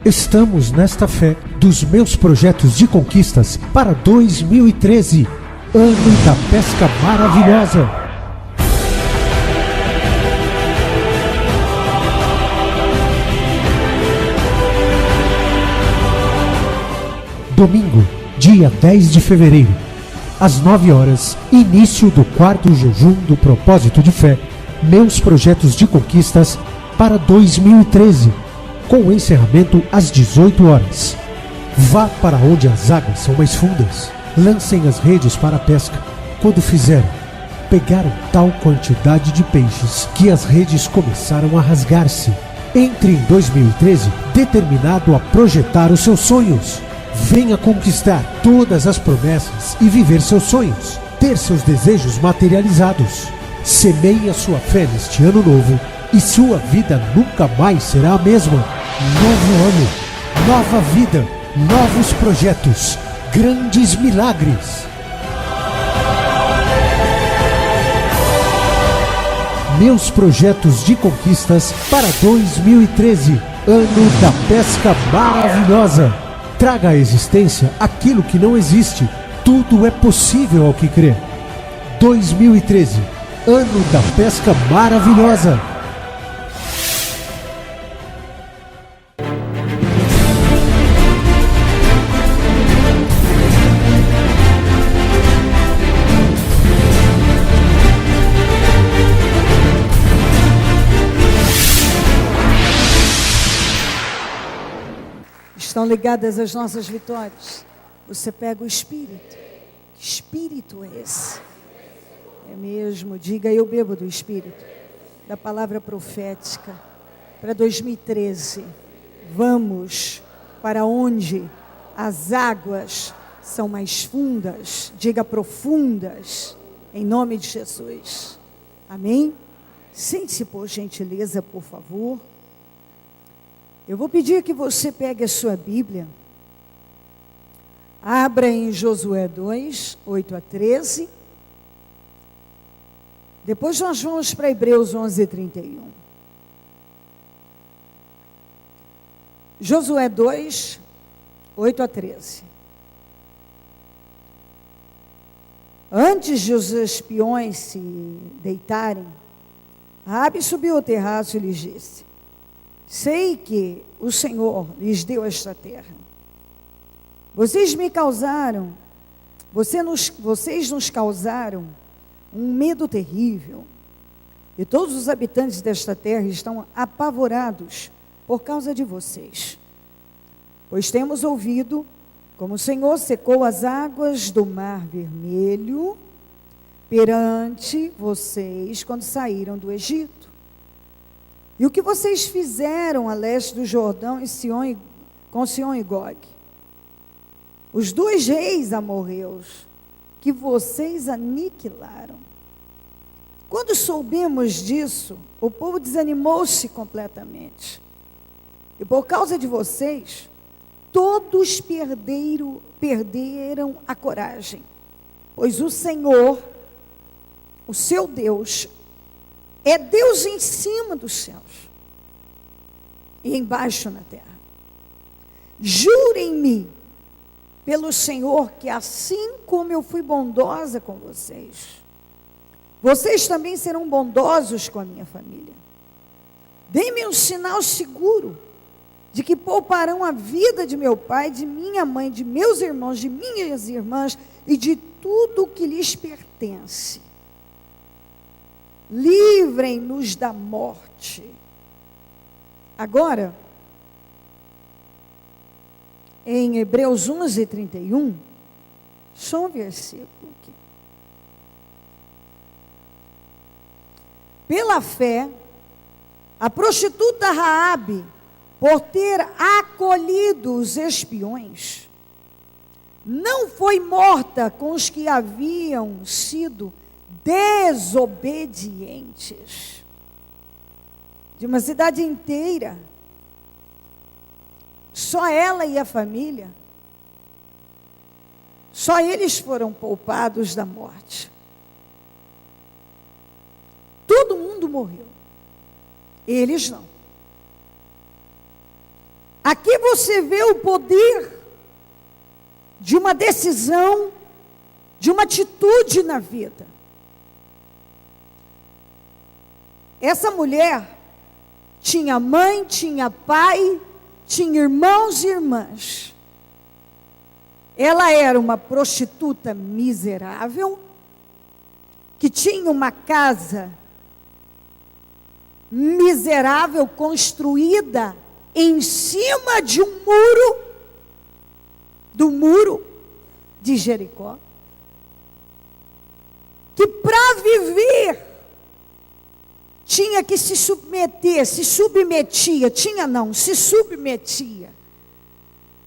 Estamos nesta fé dos meus projetos de conquistas para 2013, ano da pesca maravilhosa. Domingo, dia 10 de fevereiro, às 9 horas, início do quarto jejum do propósito de fé, meus projetos de conquistas para 2013, com o encerramento às 18 horas. Vá para onde as águas são mais fundas, lancem as redes para a pesca. Quando fizeram, pegaram tal quantidade de peixes que as redes começaram a rasgar-se. Entre em 2013 determinado a projetar os seus sonhos. Venha conquistar todas as promessas e viver seus sonhos, ter seus desejos materializados. Semeie a sua fé neste ano novo e sua vida nunca mais será a mesma. Novo ano, nova vida, novos projetos, grandes milagres. Meus projetos de conquistas para 2013, ano da pesca maravilhosa. Traga à existência aquilo que não existe. Tudo é possível ao que crê. 2013, ano da pesca maravilhosa. Estão ligadas às nossas vitórias. Você pega o Espírito. Que Espírito é esse? É mesmo, diga, eu bebo do Espírito, da palavra profética, para 2013. Vamos para onde as águas são mais fundas, diga profundas, em nome de Jesus. Amém? Sente-se por gentileza, por favor. Eu vou pedir que você pegue a sua Bíblia, abra em Josué 2, 8 a 13, depois nós vamos para Hebreus 11, 31. Josué 2, 8 a 13. Antes de os espiões se deitarem, Raabe subiu ao terraço e lhes disse: sei que o Senhor lhes deu esta terra. Vocês nos causaram um medo terrível. E todos os habitantes desta terra estão apavorados por causa de vocês. Pois temos ouvido como o Senhor secou as águas do Mar Vermelho perante vocês quando saíram do Egito. E o que vocês fizeram a leste do Jordão com Sion e Gog? Os dois reis amorreus que vocês aniquilaram. Quando soubemos disso, o povo desanimou-se completamente. E por causa de vocês, todos perderam a coragem. Pois o Senhor, o seu Deus, é Deus em cima dos céus e embaixo na terra. Jurem-me pelo Senhor que assim como eu fui bondosa com vocês, vocês também serão bondosos com a minha família. Deem-me um sinal seguro de que pouparão a vida de meu pai, de minha mãe, de meus irmãos, de minhas irmãs e de tudo que lhes pertence. Livrem-nos da morte. Agora, em Hebreus 11, 31, só um versículo aqui. Pela fé, a prostituta Raabe, por ter acolhido os espiões, não foi morta com os que haviam sido desobedientes. De uma cidade inteira, só ela e a família, só eles foram poupados da morte. Todo mundo morreu, eles não. Aqui você vê o poder de uma decisão, de uma atitude na vida. Essa mulher tinha mãe, tinha pai, tinha irmãos e irmãs. Ela era uma prostituta miserável, que tinha uma casa miserável construída em cima de um muro, do muro de Jericó, que para viver tinha que se submeter, se submetia.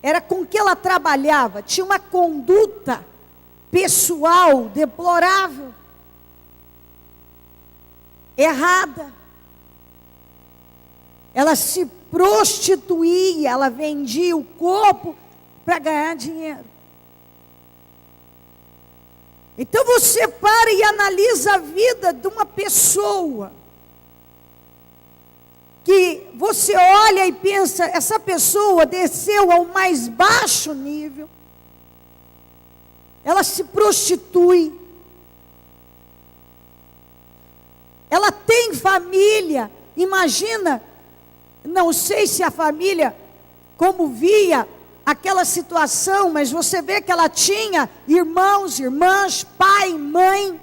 Era com que ela trabalhava, tinha uma conduta pessoal deplorável, errada. Ela se prostituía, ela vendia o corpo para ganhar dinheiro. Então você para e analisa a vida de uma pessoa que você olha e pensa, essa pessoa desceu ao mais baixo nível, ela se prostitui, ela tem família, imagina, não sei se a família, como via aquela situação, mas você vê que ela tinha irmãos, irmãs, pai, mãe,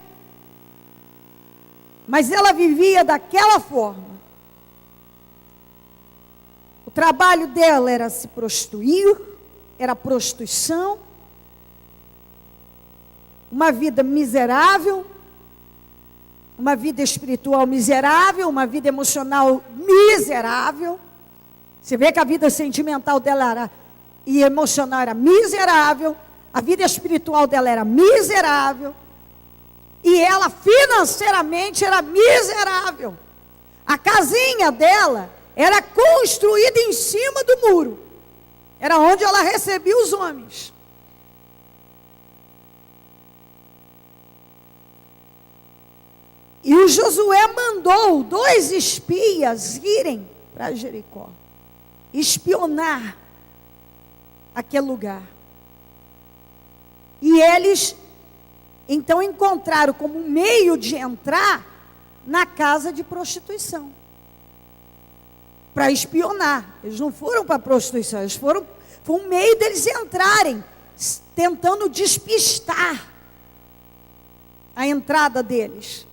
mas ela vivia daquela forma. O trabalho dela era se prostituir, era prostituição, uma vida miserável, uma vida espiritual miserável, uma vida emocional miserável. Você vê que a vida sentimental dela era, e emocional era miserável, a vida espiritual dela era miserável, e ela financeiramente era miserável. A casinha dela era construída em cima do muro, era onde ela recebia os homens. E o Josué mandou 2 espias irem para Jericó, espionar aquele lugar. E eles, então, encontraram como meio de entrar na casa de prostituição, para espionar. Eles não foram para a prostituição, eles foram, foi um meio deles entrarem, tentando despistar a entrada deles.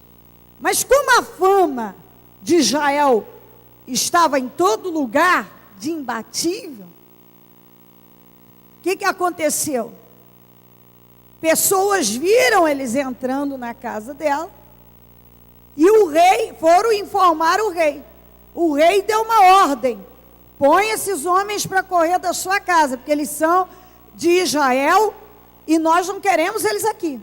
Mas como a fama de Israel estava em todo lugar, de imbatível, o que aconteceu? Pessoas viram eles entrando na casa dela, e o rei, foram informar o rei. O rei deu uma ordem: põe esses homens para correr da sua casa, porque eles são de Israel, e nós não queremos eles aqui.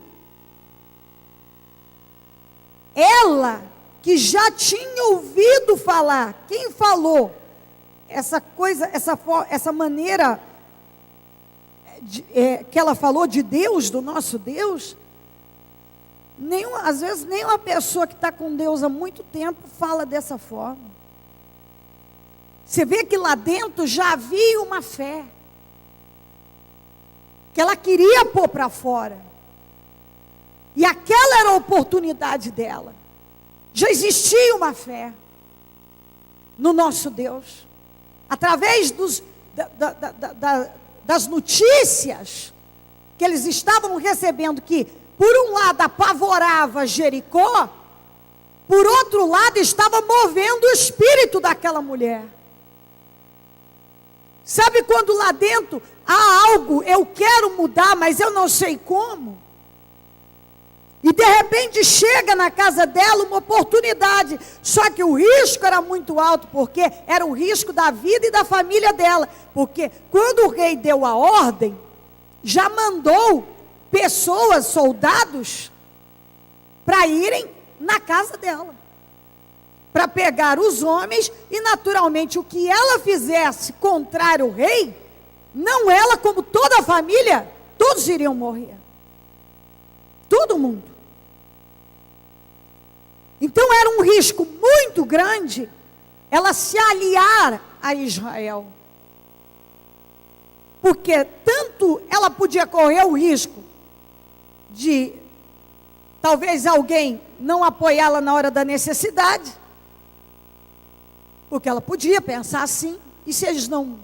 Ela, que já tinha ouvido falar, quem falou essa coisa, essa maneira que ela falou de Deus, do nosso Deus, às vezes nem uma pessoa que está com Deus há muito tempo fala dessa forma. Você vê que lá dentro já havia uma fé, que ela queria pôr para fora. E aquela era a oportunidade dela. Já existia uma fé no nosso Deus. Através das notícias que eles estavam recebendo, que por um lado apavorava Jericó, por outro lado estava movendo o espírito daquela mulher. Sabe quando lá dentro há algo, eu quero mudar, mas eu não sei como? E de repente chega na casa dela uma oportunidade, só que o risco era muito alto, porque era o risco da vida e da família dela, porque quando o rei deu a ordem, já mandou pessoas, soldados, para irem na casa dela, para pegar os homens, e naturalmente o que ela fizesse contrário ao rei, não ela como toda a família, todos iriam morrer, todo mundo. Então era um risco muito grande ela se aliar a Israel. porque tanto ela podia correr o risco de talvez alguém não apoiá-la na hora da necessidade, porque ela podia pensar assim, e se eles não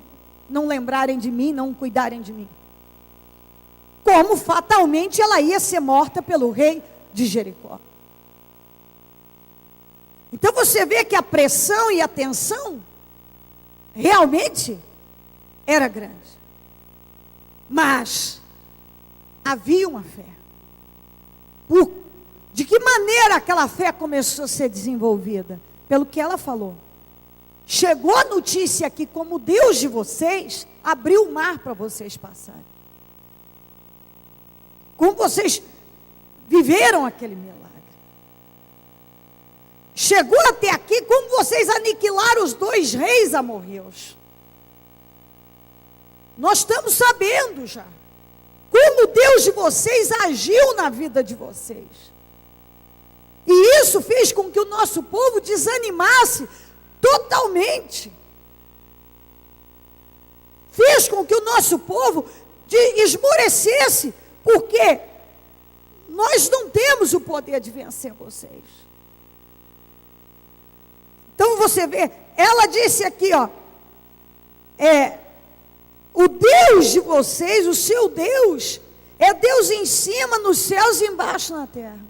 lembrarem de mim, não cuidarem de mim? Como fatalmente ela ia ser morta pelo rei de Jericó. Então você vê que a pressão e a tensão realmente era grande. Mas havia uma fé. De que maneira aquela fé começou a ser desenvolvida? Pelo que ela falou. Chegou a notícia que, como Deus de vocês, abriu o mar para vocês passarem. Como vocês viveram aquele milagre. Chegou até aqui, como vocês aniquilaram os 2 reis amorreus. Nós estamos sabendo já. Como Deus de vocês agiu na vida de vocês. E isso fez com que o nosso povo desanimasse totalmente. Fez com que o nosso povo esmorecesse, porque nós não temos o poder de vencer vocês. Então você vê, ela disse aqui, ó, o Deus de vocês, o seu Deus, é Deus em cima nos céus e embaixo na terra.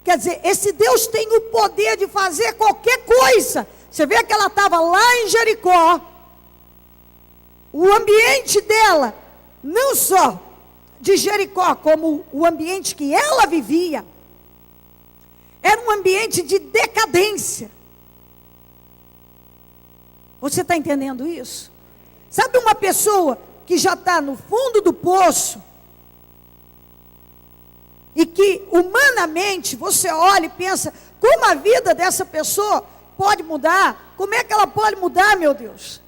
Quer dizer, esse Deus tem o poder de fazer qualquer coisa. Você vê que ela estava lá em Jericó, o ambiente dela, não só de Jericó, como o ambiente que ela vivia, era um ambiente de decadência. Você está entendendo isso? Sabe uma pessoa que já está no fundo do poço, e que humanamente você olha e pensa, como a vida dessa pessoa pode mudar? Como é que ela pode mudar, meu Deus?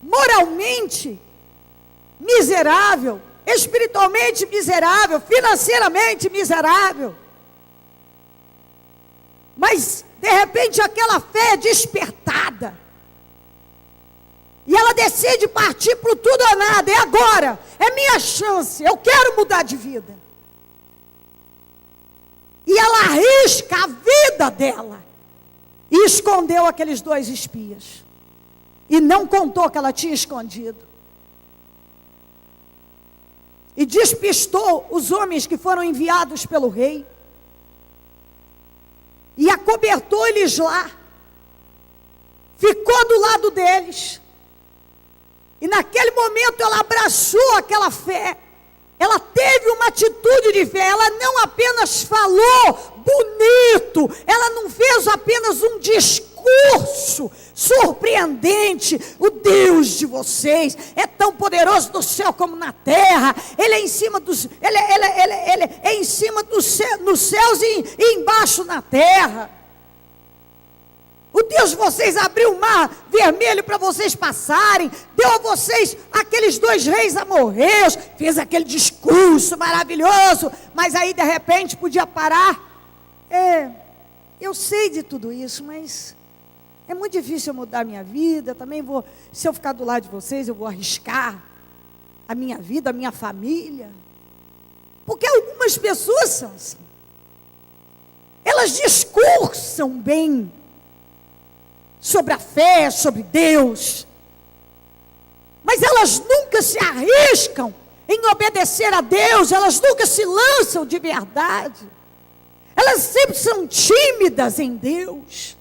Moralmente miserável, espiritualmente miserável, financeiramente miserável. Mas, de repente, aquela fé é despertada. E ela decide partir para o tudo ou nada. É agora, é minha chance, eu quero mudar de vida. E ela arrisca a vida dela. E escondeu aqueles 2 espias. E não contou que ela tinha escondido. E despistou os homens que foram enviados pelo rei. E acobertou eles lá. Ficou do lado deles. E naquele momento ela abraçou aquela fé. Ela teve uma atitude de fé. Ela não apenas falou bonito. Ela não fez apenas um discurso surpreendente. O Deus de vocês é tão poderoso no céu como na terra. Ele é em cima dos, ele é em cima nos céus e embaixo na terra. O Deus de vocês abriu o mar vermelho para vocês passarem, deu a vocês aqueles 2 reis amorreus, fez aquele discurso maravilhoso, mas aí de repente podia parar. Eu sei de tudo isso, mas é muito difícil eu mudar a minha vida. Também vou, se eu ficar do lado de vocês, eu vou arriscar a minha vida, a minha família. Porque algumas pessoas são assim. Elas discursam bem sobre a fé, sobre Deus, mas elas nunca se arriscam em obedecer a Deus, elas nunca se lançam de verdade, elas sempre são tímidas em Deus.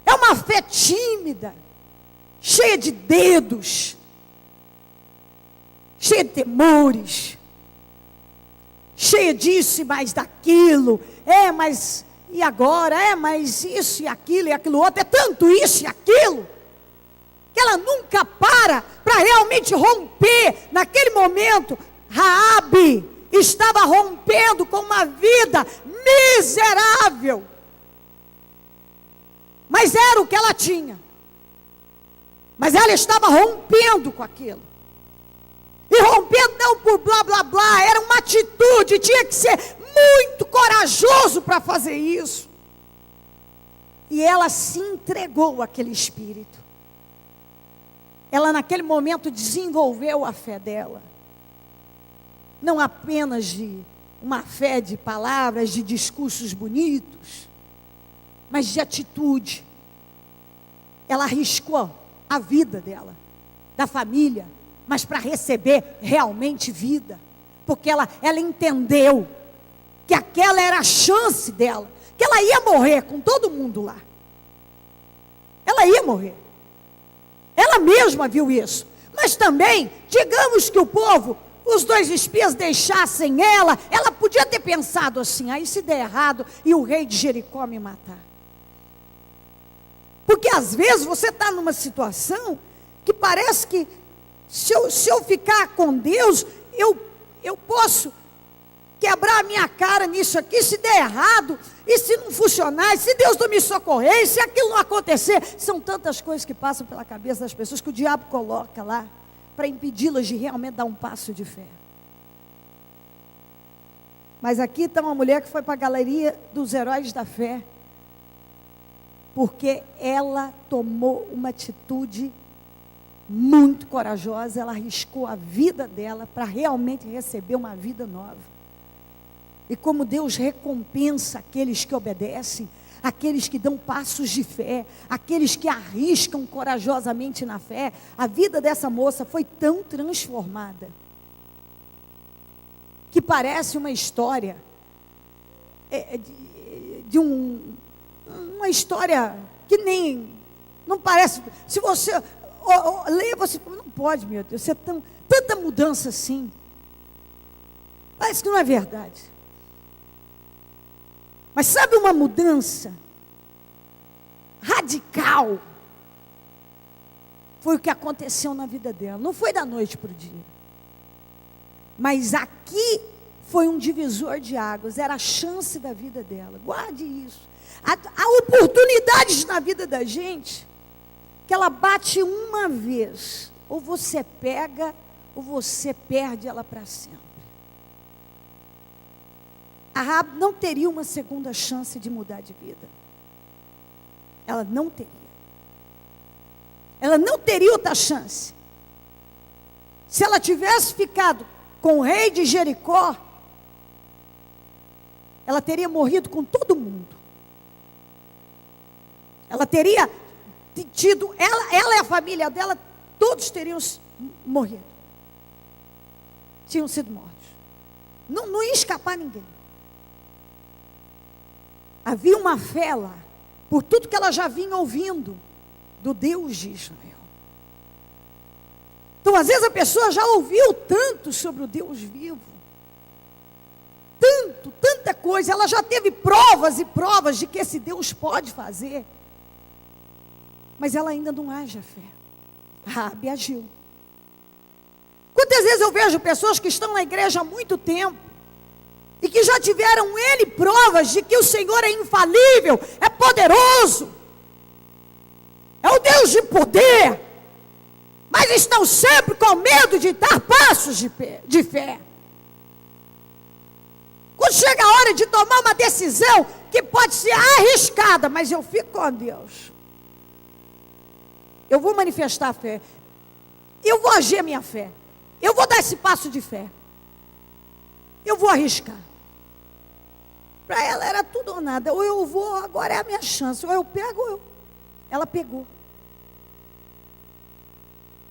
É uma fé tímida, cheia de dedos, cheia de temores, cheia disso e mais daquilo. Mas e agora? Mas isso e aquilo outro. É tanto isso e aquilo, que ela nunca para realmente romper. Naquele momento, Raabe estava rompendo com uma vida miserável. Mas era o que ela tinha. Mas ela estava rompendo com aquilo. E rompendo não por blá blá blá, era uma atitude, tinha que ser muito corajoso para fazer isso. E ela se entregou àquele espírito. ela naquele momento desenvolveu a fé dela. Não apenas de uma fé de palavras, de discursos bonitos, mas de atitude. Ela arriscou a vida dela, da família, mas para receber realmente vida. Porque ela entendeu que aquela era a chance dela, que ela ia morrer com todo mundo lá. Ela ia morrer. Ela mesma viu isso. Mas também, digamos que o povo, os 2 espias deixassem ela podia ter pensado assim, aí se der errado e o rei de Jericó me matar. Porque às vezes você está numa situação que parece que se eu ficar com Deus, eu posso quebrar a minha cara nisso aqui, se der errado, e se não funcionar, e se Deus não me socorrer, e se aquilo não acontecer. São tantas coisas que passam pela cabeça das pessoas que o diabo coloca lá, para impedi-las de realmente dar um passo de fé. Mas aqui está uma mulher que foi para a galeria dos heróis da fé, porque ela tomou uma atitude muito corajosa, ela arriscou a vida dela para realmente receber uma vida nova. E como Deus recompensa aqueles que obedecem, aqueles que dão passos de fé, aqueles que arriscam corajosamente na fé, a vida dessa moça foi tão transformada, que parece uma história, uma história que nem, não parece, se você lê, você não pode, meu Deus, é tanta mudança assim, parece que não é verdade. Mas sabe uma mudança radical? Foi o que aconteceu na vida dela. Não foi da noite para o dia. Mas aqui foi um divisor de águas. Era a chance da vida dela. Guarde isso. Há oportunidades na vida da gente que ela bate uma vez. Ou você pega, ou você perde ela para sempre. A Rahab não teria uma segunda chance de mudar de vida. Ela não teria. Ela não teria outra chance. Se ela tivesse ficado com o rei de Jericó, ela teria morrido com todo mundo. Ela teria tido, ela e a família dela, todos teriam morrido. Tinham sido mortos. Não ia escapar ninguém. Havia uma fé lá, por tudo que ela já vinha ouvindo do Deus de Israel. Então, às vezes a pessoa já ouviu tanto sobre o Deus vivo, tanta coisa, ela já teve provas e provas de que esse Deus pode fazer, mas ela ainda não age a fé. Rahab agiu. Quantas vezes eu vejo pessoas que estão na igreja há muito tempo, e que já tiveram N provas de que o Senhor é infalível, é poderoso, é o Deus de poder, mas estão sempre com medo de dar passos de fé. Quando chega a hora de tomar uma decisão que pode ser arriscada, mas eu fico com Deus, eu vou manifestar a fé, eu vou agir a minha fé, eu vou dar esse passo de fé, eu vou arriscar. Para ela era tudo ou nada. Ou eu vou, agora é a minha chance. Ou eu pego, ou eu. Ela pegou.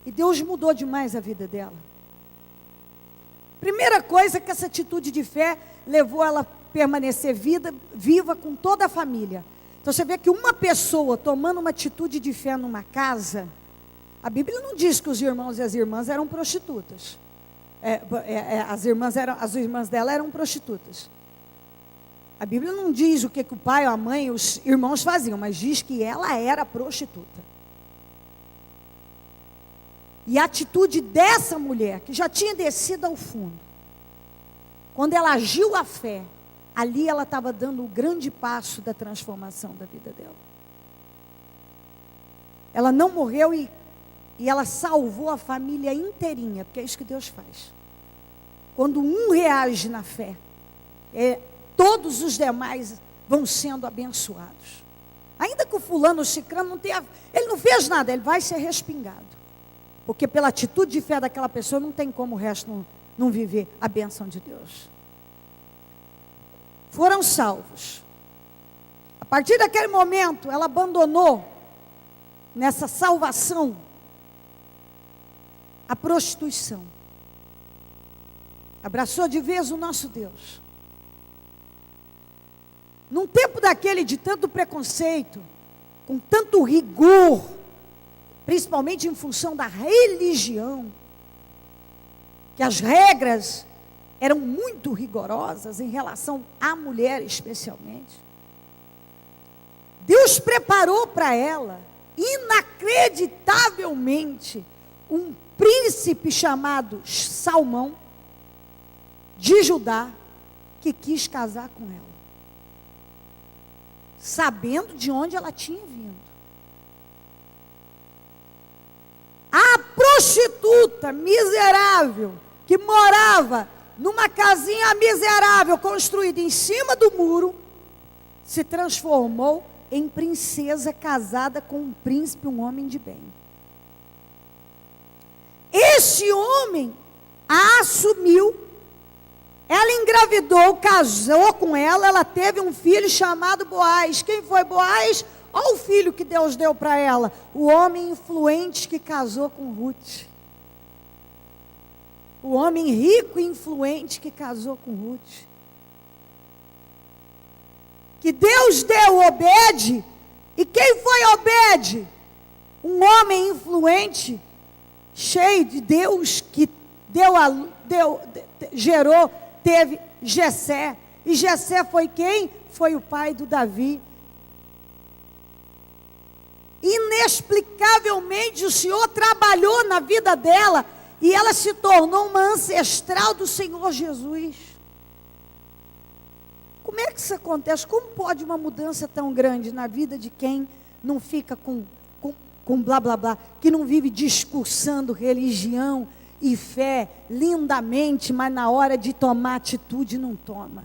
E Deus mudou demais a vida dela. Primeira coisa que essa atitude de fé levou ela a permanecer viva com toda a família. Então você vê que uma pessoa tomando uma atitude de fé numa casa, a Bíblia não diz que os irmãos e as irmãs eram prostitutas. As irmãs dela eram prostitutas. A Bíblia não diz o que o pai, a mãe, os irmãos faziam, mas diz que ela era prostituta. E a atitude dessa mulher, que já tinha descido ao fundo, quando ela agiu a fé, ali ela estava dando o grande passo da transformação da vida dela. Ela não morreu e ela salvou a família inteirinha, porque é isso que Deus faz. Quando um reage na fé, todos os demais vão sendo abençoados. Ainda que o fulano, o cicrano, ele não fez nada, ele vai ser respingado. Porque pela atitude de fé daquela pessoa, não tem como o resto não viver a bênção de Deus. Foram salvos. A partir daquele momento, ela abandonou, nessa salvação, a prostituição. Abraçou de vez o nosso Deus. Num tempo daquele de tanto preconceito, com tanto rigor, principalmente em função da religião, que as regras eram muito rigorosas em relação à mulher especialmente. Deus preparou para ela, inacreditavelmente, um príncipe chamado Salmão, de Judá, que quis casar com ela, sabendo de onde ela tinha vindo. A prostituta miserável, que morava numa casinha miserável, construída em cima do muro, se transformou em princesa casada com um príncipe, um homem de bem. Esse homem a assumiu, ela engravidou, casou com ela, ela teve um filho chamado Boaz. Quem foi Boaz? Olha o filho que Deus deu para ela, o homem influente que casou com Ruth. O homem rico e influente que casou com Ruth. Que Deus deu Obed, e quem foi Obed? Um homem influente, cheio de Deus, que gerou, teve Jessé. E Jessé foi quem? Foi o pai do Davi. Inexplicavelmente o Senhor trabalhou na vida dela, e ela se tornou uma ancestral do Senhor Jesus. Como é que isso acontece? Como pode uma mudança tão grande na vida de quem não fica com blá blá blá, que não vive discursando religião e fé lindamente, mas na hora de tomar atitude não toma?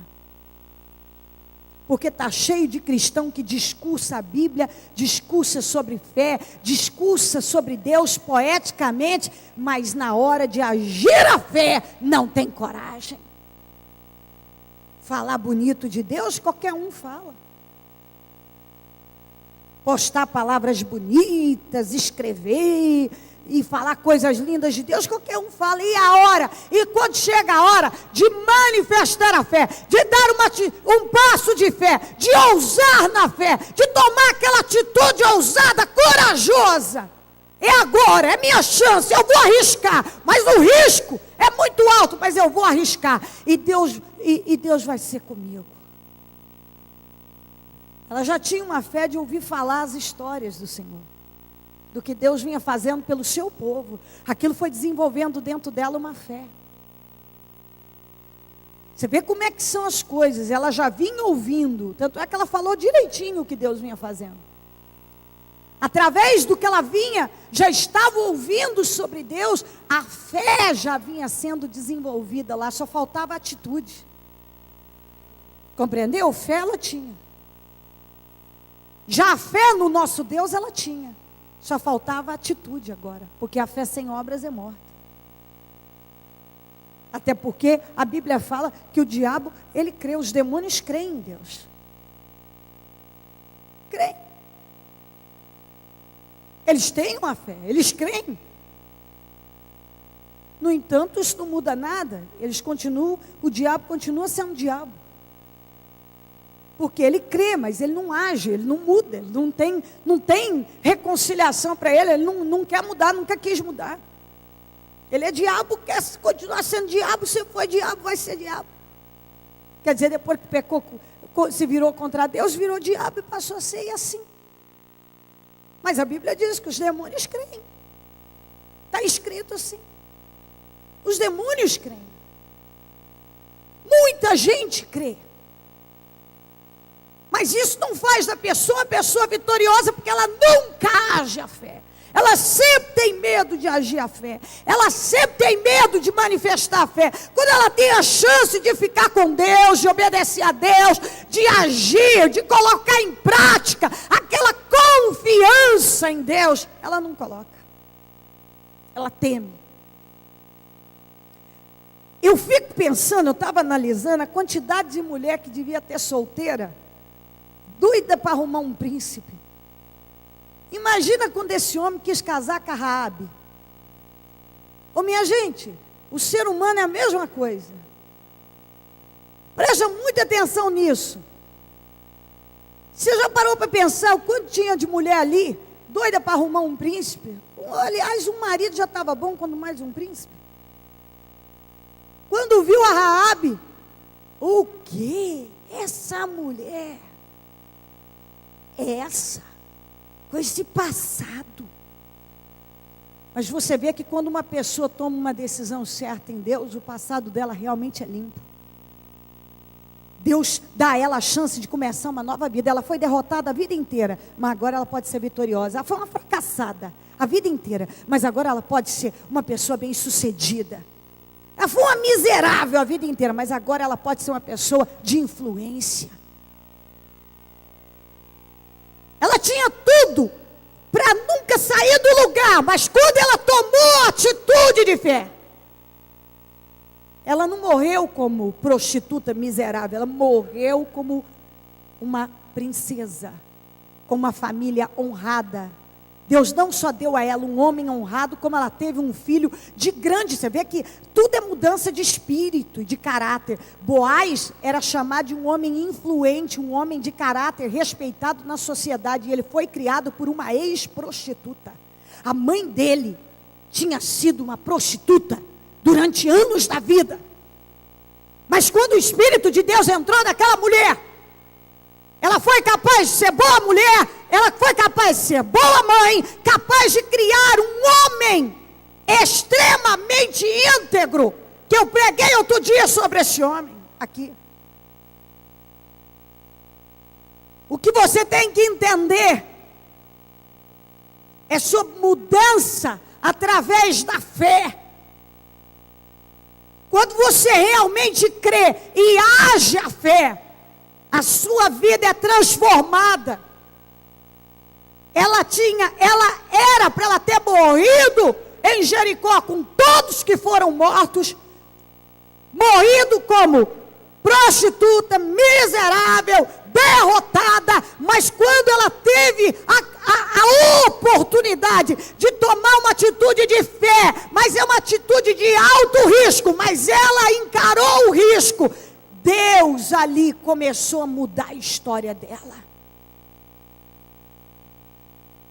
Porque está cheio de cristão que discursa a Bíblia, discursa sobre fé, discursa sobre Deus poeticamente, mas na hora de agir a fé, não tem coragem. Falar bonito de Deus, qualquer um fala. Postar palavras bonitas, escrever e falar coisas lindas de Deus, qualquer um fala. E a hora, e quando chega a hora de manifestar a fé, de dar um passo de fé, de ousar na fé, de tomar aquela atitude ousada, corajosa, é agora, é minha chance, eu vou arriscar, mas o risco é muito alto, mas eu vou arriscar, e Deus vai ser comigo. Ela já tinha uma fé de ouvir falar as histórias do Senhor, do que Deus vinha fazendo pelo seu povo. Aquilo foi desenvolvendo dentro dela uma fé. Você vê como é que são as coisas. Ela já vinha ouvindo, tanto é que ela falou direitinho o que Deus vinha fazendo. Através do que ela vinha, já estava ouvindo sobre Deus, a fé já vinha sendo desenvolvida lá, só faltava atitude. Compreendeu? Fé ela tinha. Já a fé no nosso Deus ela tinha. Só faltava atitude agora, porque a fé sem obras é morta. Até porque a Bíblia fala que o diabo, ele crê, os demônios creem em Deus. Creem. Eles têm uma fé, eles creem. No entanto, isso não muda nada. Eles continuam, o diabo continua sendo diabo. Porque ele crê, mas ele não age, ele não muda, ele não tem reconciliação para ele, ele não quer mudar, nunca quis mudar. Ele é diabo, quer continuar sendo diabo, se for diabo, vai ser diabo. Quer dizer, depois que pecou, se virou contra Deus, virou diabo e passou a ser assim. Mas a Bíblia diz que os demônios creem. Está escrito assim. Os demônios creem. Muita gente crê. Mas isso não faz da pessoa uma pessoa vitoriosa, porque ela nunca age a fé. Ela sempre tem medo de agir a fé. Ela sempre tem medo de manifestar a fé. Quando ela tem a chance de ficar com Deus, de obedecer a Deus, de agir, de colocar em prática aquela confiança em Deus, ela não coloca. ela teme. Eu fico pensando, eu estava analisando a quantidade de mulher que devia ter solteira, doida para arrumar um príncipe. Imagina quando esse homem quis casar com a Raabe. Ô minha gente, o ser humano é a mesma coisa. Presta muita atenção nisso. Você já parou para pensar o quanto tinha de mulher ali, doida para arrumar um príncipe? Aliás, um marido já estava bom, quando mais um príncipe. Quando viu a Raabe, o quê? Essa mulher, essa, com esse passado. Mas você vê que quando uma pessoa toma uma decisão certa em Deus, o passado dela realmente é limpo. Deus dá a ela a chance de começar uma nova vida. Ela foi derrotada a vida inteira, mas agora ela pode ser vitoriosa. Ela foi uma fracassada a vida inteira, mas agora ela pode ser uma pessoa bem-sucedida. Ela foi uma miserável a vida inteira, mas agora ela pode ser uma pessoa de influência. Ela tinha tudo para nunca sair do lugar, mas quando ela tomou a atitude de fé, ela não morreu como prostituta miserável, ela morreu como uma princesa, com uma família honrada. Deus não só deu a ela um homem honrado, como ela teve um filho de grande. Você vê que tudo é mudança de espírito e de caráter. Boaz era chamado de um homem influente, um homem de caráter, respeitado na sociedade. E ele foi criado por uma ex-prostituta. A mãe dele tinha sido uma prostituta durante anos da vida. Mas quando o Espírito de Deus entrou naquela mulher, ela foi capaz de ser boa mulher, ela foi capaz de ser boa mãe, capaz de criar um homem extremamente íntegro, que eu preguei outro dia sobre esse homem aqui. O que você tem que entender é sobre mudança através da fé. Quando você realmente crê e age a fé, a sua vida é transformada. Ela era para ela ter morrido em Jericó com todos que foram mortos, morrido como prostituta, miserável, derrotada, mas quando ela teve a oportunidade de tomar uma atitude de fé, mas é uma atitude de alto risco, mas ela encarou o risco, Deus ali começou a mudar a história dela.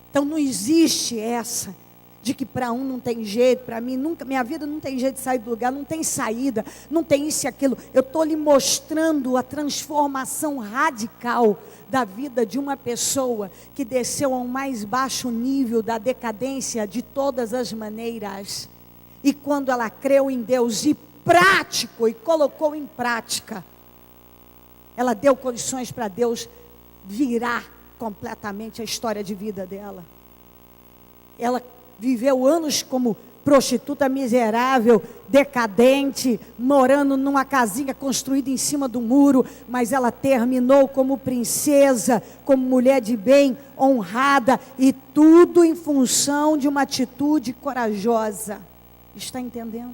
Então não existe essa de que para um não tem jeito, para mim nunca, minha vida não tem jeito de sair do lugar, não tem saída, não tem isso e aquilo. Eu estou lhe mostrando a transformação radical da vida de uma pessoa que desceu ao mais baixo nível da decadência de todas as maneiras. E quando ela creu em Deus e prático e colocou em prática, ela deu condições para Deus virar completamente a história de vida dela. Ela viveu anos como prostituta miserável, decadente, morando numa casinha construída em cima do muro, mas ela terminou como princesa, como mulher de bem, honrada, e tudo em função de uma atitude corajosa. Está entendendo?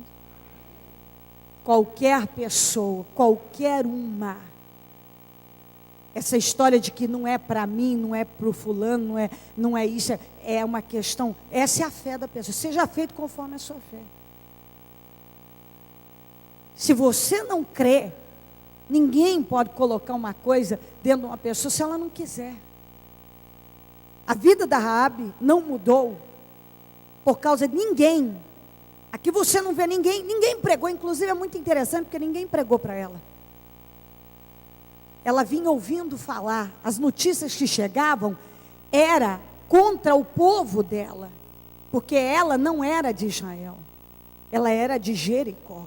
Qualquer pessoa, qualquer uma, essa história de que não é para mim, não é para o fulano, não é isso, é uma questão, essa é a fé da pessoa. Seja feito conforme a sua fé. Se você não crê, ninguém pode colocar uma coisa dentro de uma pessoa se ela não quiser. A vida da Raabe não mudou por causa de ninguém. Aqui você não vê ninguém pregou, inclusive é muito interessante porque ninguém pregou para ela. Ela vinha ouvindo falar, as notícias que chegavam era contra o povo dela, porque ela não era de Israel, ela era de Jericó.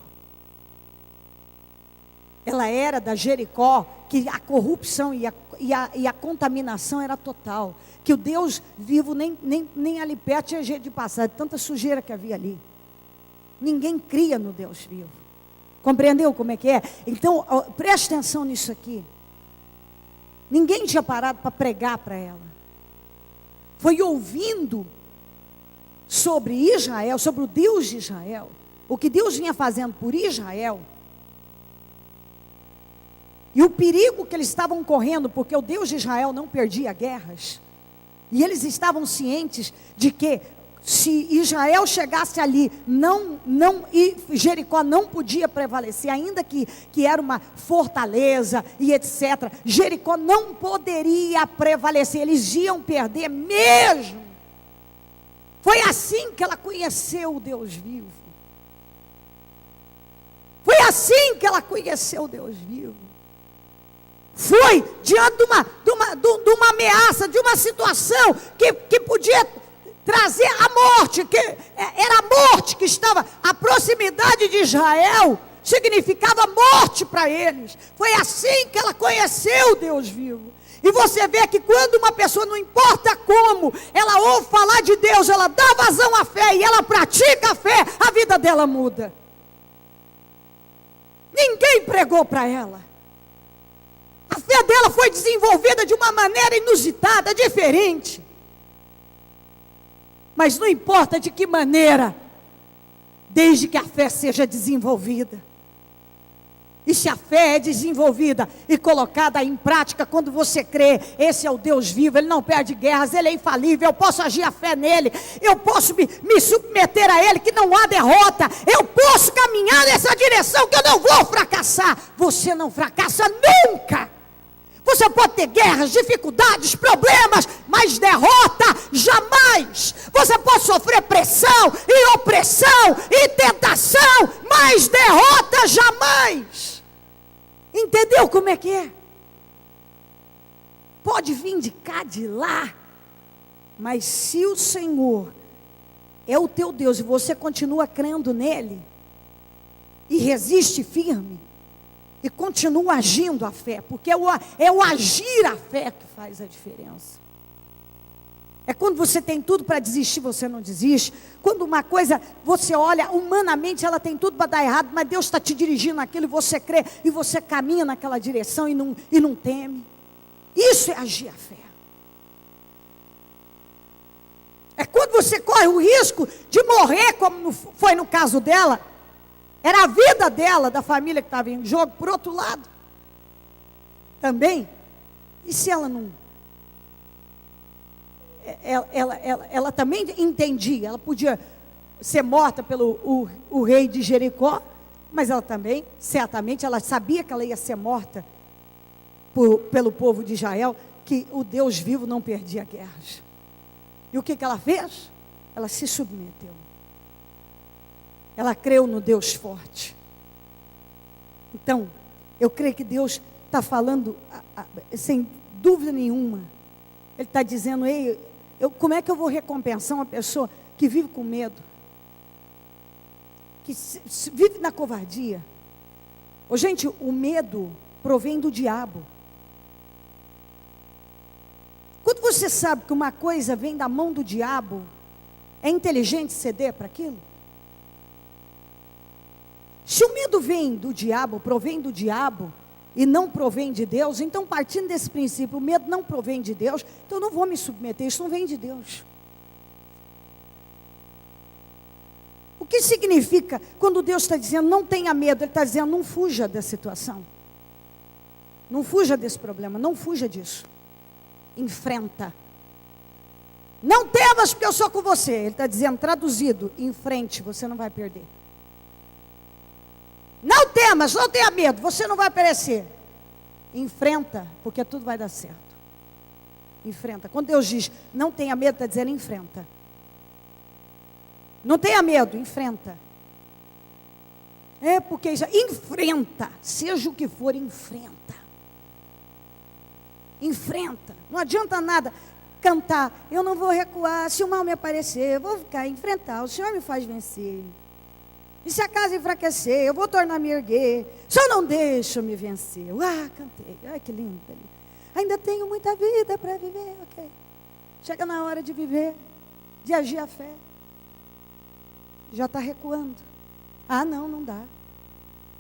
Ela era da Jericó, que a corrupção e a contaminação era total, que o Deus vivo nem ali perto tinha jeito de passar, de tanta sujeira que havia ali. Ninguém cria no Deus vivo. Compreendeu como é que é? Então, preste atenção nisso aqui. Ninguém tinha parado para pregar para ela. Foi ouvindo sobre Israel, sobre o Deus de Israel, o que Deus vinha fazendo por Israel, e o perigo que eles estavam correndo, porque o Deus de Israel não perdia guerras, e eles estavam cientes de que se Israel chegasse ali, e Jericó não podia prevalecer, ainda que era uma fortaleza e etc. Jericó não poderia prevalecer, eles iam perder mesmo. Foi assim que ela conheceu o Deus vivo. Foi assim que ela conheceu o Deus vivo. Foi diante de uma ameaça, de uma situação que podia trazer a morte, que era a morte que estava, a proximidade de Israel significava morte para eles. Foi assim que ela conheceu o Deus vivo. E você vê que quando uma pessoa, não importa como, ela ouve falar de Deus, ela dá vazão à fé e ela pratica a fé, a vida dela muda. Ninguém pregou para ela. A fé dela foi desenvolvida de uma maneira inusitada, diferente. Mas não importa de que maneira, desde que a fé seja desenvolvida. E se a fé é desenvolvida e colocada em prática, quando você crê, esse é o Deus vivo, Ele não perde guerras, Ele é infalível, eu posso agir a fé nele, eu posso me submeter a Ele, que não há derrota, eu posso caminhar nessa direção, que eu não vou fracassar. Você não fracassa nunca. Você pode ter guerras, dificuldades, problemas, mas derrota jamais. Você pode sofrer pressão e opressão e tentação, mas derrota jamais. Entendeu como é que é? Pode vir de cá, de lá, mas se o Senhor é o teu Deus e você continua crendo nele e resiste firme, e continua agindo a fé, porque é o agir a fé que faz a diferença. É quando você tem tudo para desistir, você não desiste. Quando uma coisa, você olha, humanamente ela tem tudo para dar errado, mas Deus está te dirigindo naquilo, e você crê, e você caminha naquela direção e não teme. Isso é agir a fé. É quando você corre o risco de morrer, como foi no caso dela. Era a vida dela, da família que estava em jogo. Por outro lado, também, e se ela não... Ela também entendia, ela podia ser morta pelo o rei de Jericó, mas ela também, certamente, ela sabia que ela ia ser morta pelo povo de Israel, que o Deus vivo não perdia guerras. E o que ela fez? Ela se submeteu. Ela creu no Deus forte. Então, eu creio que Deus está falando, sem dúvida nenhuma, Ele está dizendo, ei, como é que eu vou recompensar uma pessoa que vive com medo? Que vive na covardia? Ô, gente, o medo provém do diabo. Quando você sabe que uma coisa vem da mão do diabo, é inteligente ceder para aquilo? Se o medo vem do diabo, provém do diabo, e não provém de Deus, então partindo desse princípio, o medo não provém de Deus, então eu não vou me submeter, isso não vem de Deus. O que significa, quando Deus está dizendo, não tenha medo, Ele está dizendo, não fuja da situação. Não fuja desse problema, não fuja disso. Enfrenta. Não temas, porque eu sou com você. Ele está dizendo, traduzido, enfrente, você não vai perder. Não temas, não tenha medo, você não vai perecer. Enfrenta, porque tudo vai dar certo. Enfrenta. Quando Deus diz, não tenha medo, está dizendo, enfrenta. Não tenha medo, enfrenta. É porque já enfrenta, seja o que for, enfrenta. Enfrenta. Não adianta nada cantar, eu não vou recuar, se o mal me aparecer, eu vou ficar, enfrentar, o Senhor me faz vencer. E se a casa enfraquecer, eu vou tornar a me erguer. Só não deixa me vencer. Cantei. Ai, que lindo. Ainda tenho muita vida para viver. Ok. Chega na hora de viver, de agir a fé. Já está recuando. Não dá.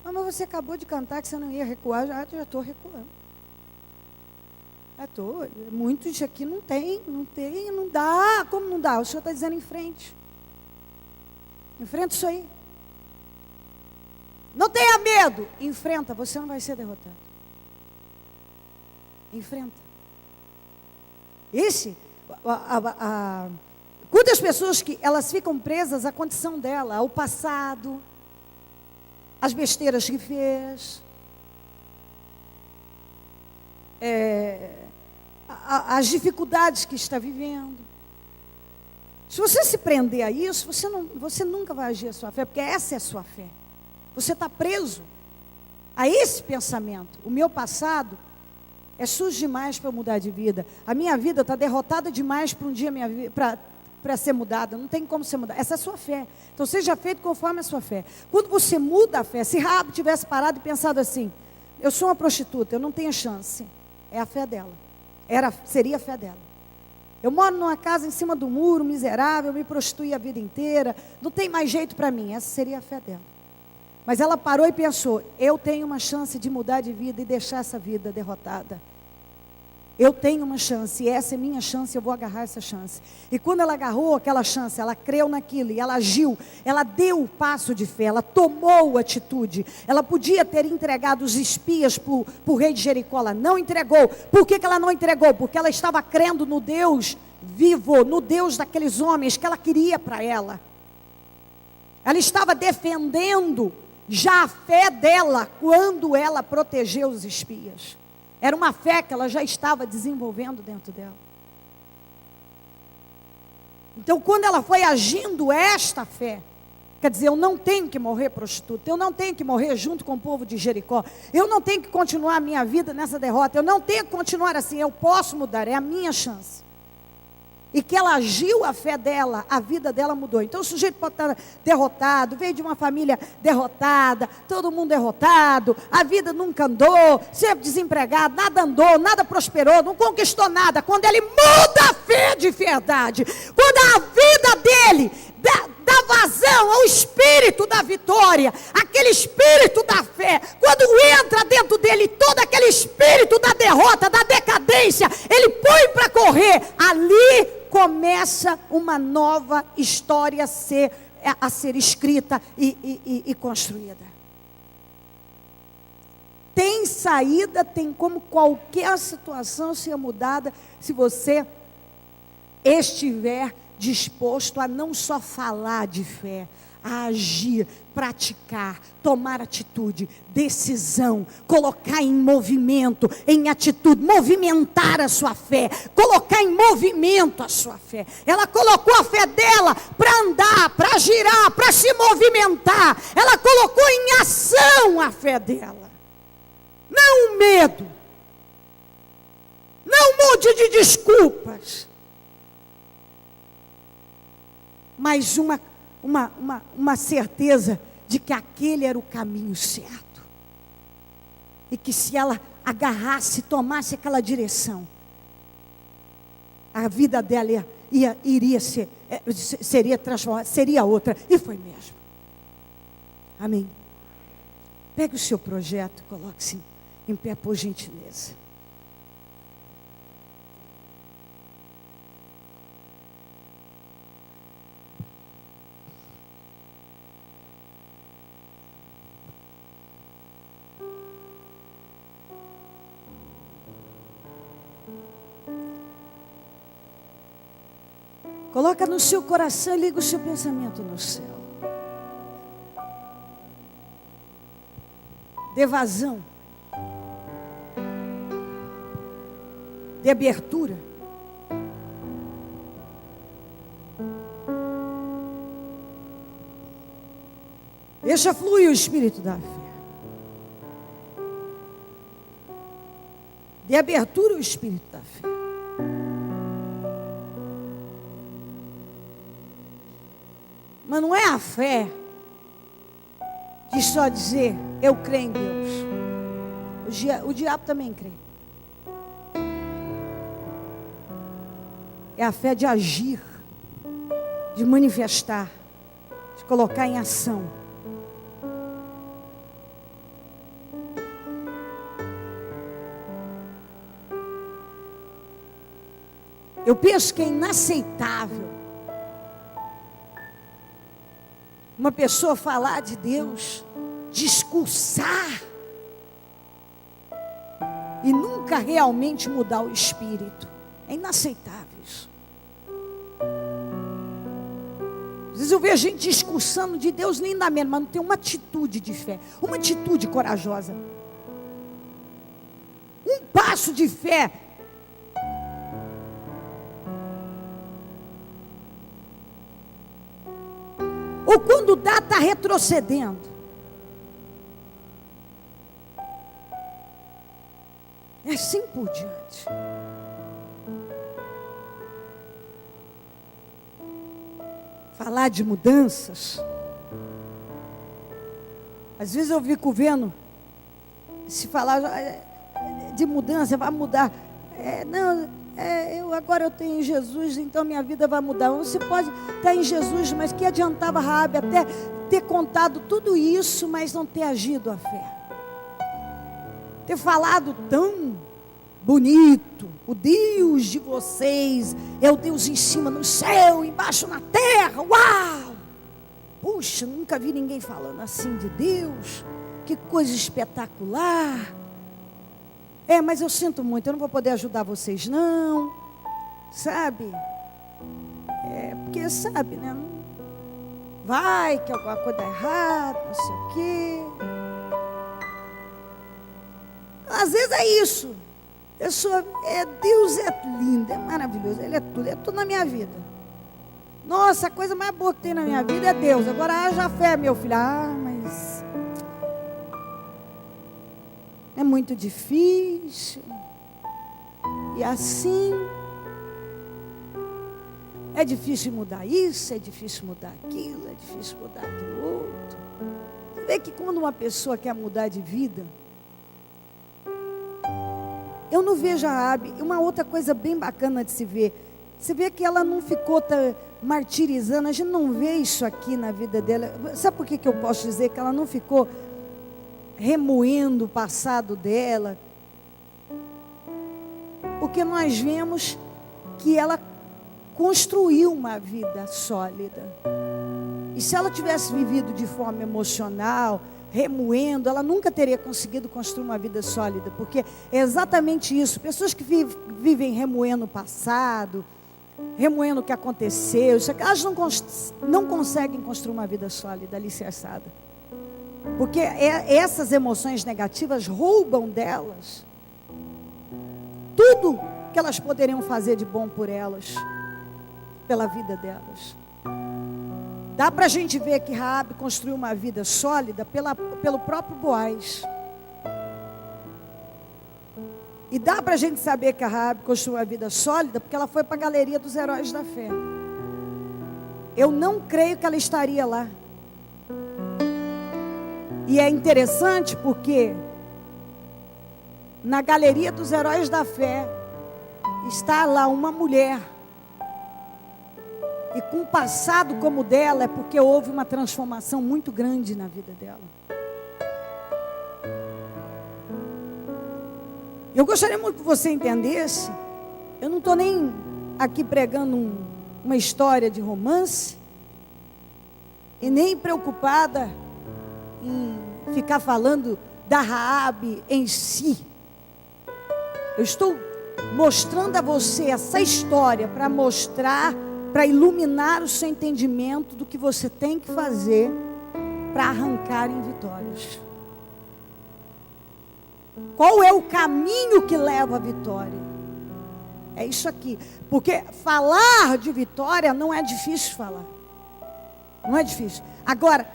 Mas você acabou de cantar que você não ia recuar. Já estou recuando. Muitos aqui não dá. Como não dá? O Senhor está dizendo em frente. Enfrenta isso aí. Não tenha medo. Enfrenta, você não vai ser derrotado. Enfrenta. Quantas pessoas que elas ficam presas à condição dela, ao passado, às besteiras que fez, as dificuldades que está vivendo. Se você se prender a isso, você nunca vai agir a sua fé, porque essa é a sua fé. Você está preso a esse pensamento. O meu passado é sujo demais para eu mudar de vida. A minha vida está derrotada demais para um dia para ser mudada. Não tem como ser mudada. Essa é a sua fé. Então seja feito conforme a sua fé. Quando você muda a fé, se Raabe tivesse parado e pensado assim: eu sou uma prostituta, eu não tenho chance. É a fé dela. Seria a fé dela. Eu moro numa casa em cima do muro, miserável, me prostituí a vida inteira, não tem mais jeito para mim. Essa seria a fé dela. Mas ela parou e pensou: eu tenho uma chance de mudar de vida e deixar essa vida derrotada. Eu tenho uma chance, e essa é minha chance, eu vou agarrar essa chance. E quando ela agarrou aquela chance, ela creu naquilo, e ela agiu, ela deu o passo de fé, ela tomou atitude. Ela podia ter entregado os espias para o rei de Jericó, ela não entregou. Por que ela não entregou? Porque ela estava crendo no Deus vivo, no Deus daqueles homens que ela queria para ela. Ela estava defendendo já a fé dela quando ela protegeu os espias. Era uma fé que ela já estava desenvolvendo dentro dela. Então, quando ela foi agindo esta fé, quer dizer, eu não tenho que morrer prostituta, eu não tenho que morrer junto com o povo de Jericó, eu não tenho que continuar a minha vida nessa derrota, eu não tenho que continuar assim, eu posso mudar, é a minha chance. E que ela agiu a fé dela, a vida dela mudou. Então o sujeito pode estar derrotado, veio de uma família derrotada, todo mundo derrotado, a vida nunca andou, sempre desempregado, nada andou, nada prosperou, não conquistou nada. Quando ele muda a fé de verdade, quando a vida dele dá vazão ao espírito da vitória, aquele espírito da fé, quando entra dentro dele todo aquele espírito da derrota, da decadência, ele põe para correr, ali começa uma nova história a ser escrita e construída. Tem saída, tem como qualquer situação ser mudada, se você estiver disposto a não só falar de fé, a agir, praticar, tomar atitude, decisão, colocar em movimento, em atitude, movimentar a sua fé, colocar em movimento a sua fé. Ela colocou a fé dela para andar, para girar, para se movimentar. Ela colocou em ação a fé dela. Não o medo, não um monte de desculpas, mas uma certeza de que aquele era o caminho certo. E que se ela agarrasse, tomasse aquela direção, a vida dela seria transformada, seria outra. E foi mesmo. Amém. Pegue o seu projeto e coloque-se em pé, por gentileza. Coloca no seu coração e liga o seu pensamento no céu. Dê vazão. Dê abertura. Deixa fluir o espírito da fé. Dê abertura ao espírito da fé. Mas não é a fé de só dizer, eu creio em Deus. O diabo também crê. É a fé de agir, de manifestar, de colocar em ação. Eu penso que é inaceitável uma pessoa falar de Deus, discursar, e nunca realmente mudar o espírito. É inaceitável isso. Às vezes eu vejo gente discursando de Deus, nem dá menos, mas não tem uma atitude de fé, uma atitude corajosa, um passo de fé. Ou quando dá, está retrocedendo. E assim por diante. Falar de mudanças. Às vezes eu fico vendo, se falar de mudança, vai mudar. Agora eu tenho Jesus, então minha vida vai mudar. Você pode estar em Jesus, mas que adiantava Raabe até ter contado tudo isso, mas não ter agido a fé. Ter falado tão bonito, o Deus de vocês é o Deus em cima no céu, embaixo na terra, uau! Puxa, nunca vi ninguém falando assim de Deus, que coisa espetacular. Mas eu sinto muito, eu não vou poder ajudar vocês não, sabe? Porque sabe, né? Vai que alguma coisa dá errado, não sei o quê. Às vezes é isso. Deus é lindo, é maravilhoso, Ele é tudo na minha vida. Nossa, a coisa mais boa que tem na minha vida é Deus. Agora haja fé, meu filho. Mas é muito difícil. E assim, é difícil mudar isso, é difícil mudar aquilo, é difícil mudar aquilo outro. Você vê que quando uma pessoa quer mudar de vida, eu não vejo a Raabe. Uma outra coisa bem bacana de se ver, você vê que ela não ficou martirizando. A gente não vê isso aqui na vida dela. Sabe por que eu posso dizer que ela não ficou remoendo o passado dela? Porque nós vemos que ela construiu uma vida sólida. E se ela tivesse vivido de forma emocional, remoendo, ela nunca teria conseguido construir uma vida sólida, porque é exatamente isso. Pessoas que vivem remoendo o passado, remoendo o que aconteceu, elas não conseguem construir uma vida sólida, alicerçada, porque essas emoções negativas roubam delas tudo que elas poderiam fazer de bom por elas, pela vida delas. Dá para a gente ver que Raabe construiu uma vida sólida pelo próprio Boaz. E dá para a gente saber que a Raabe construiu uma vida sólida porque ela foi para a galeria dos heróis da fé. Eu não creio que ela estaria lá. E é interessante porque na galeria dos heróis da fé está lá uma mulher. E com um passado como o dela, é porque houve uma transformação muito grande na vida dela. Eu gostaria muito que você entendesse, eu não estou nem aqui pregando uma história de romance, e nem preocupada em ficar falando da Raabe em si. Eu estou mostrando a você essa história para mostrar, para iluminar o seu entendimento do que você tem que fazer para arrancar em vitórias. Qual é o caminho que leva à vitória? É isso aqui. Porque falar de vitória não é difícil falar. Não é difícil. Agora,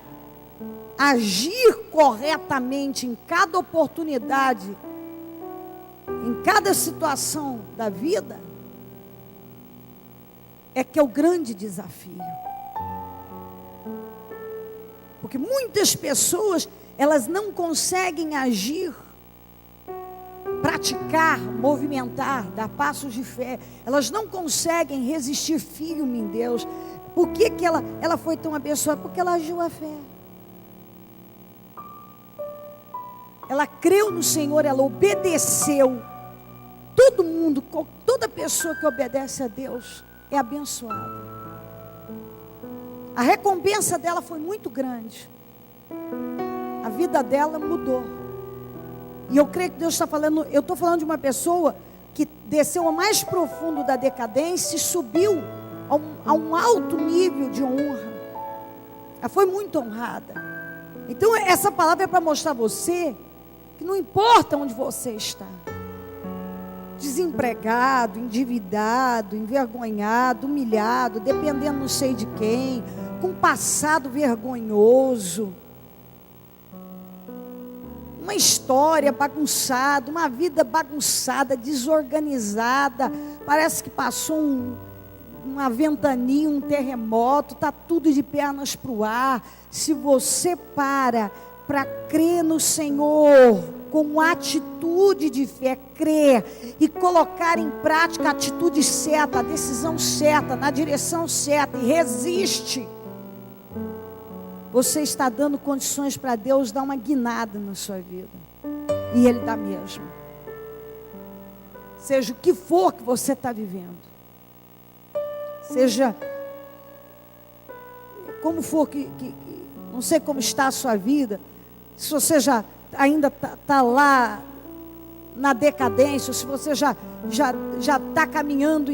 agir corretamente em cada oportunidade, em cada situação da vida, é que é o grande desafio. Porque muitas pessoas, elas não conseguem agir, praticar, movimentar, dar passos de fé. Elas não conseguem resistir firme em Deus. Por que ela foi tão abençoada? Porque ela agiu a fé. Ela creu no Senhor, ela obedeceu. Todo mundo, toda pessoa que obedece a Deus é abençoada. A recompensa dela foi muito grande. A vida dela mudou. E eu creio que Deus está falando, eu estou falando de uma pessoa que desceu ao mais profundo da decadência e subiu a um alto nível de honra. Ela foi muito honrada. Então essa palavra é para mostrar a você que não importa onde você está, desempregado, endividado, envergonhado, humilhado, dependendo não sei de quem, com passado vergonhoso, uma história bagunçada, uma vida bagunçada, desorganizada, parece que passou uma ventania, um terremoto, está tudo de pernas para o ar. Se você para crer no Senhor, com atitude de fé, crer e colocar em prática a atitude certa, a decisão certa, na direção certa, e resiste, você está dando condições para Deus dar uma guinada na sua vida. E Ele dá mesmo. Seja o que for que você está vivendo. Seja como for não sei como está a sua vida. Se você já ainda está lá na decadência, se você já está caminhando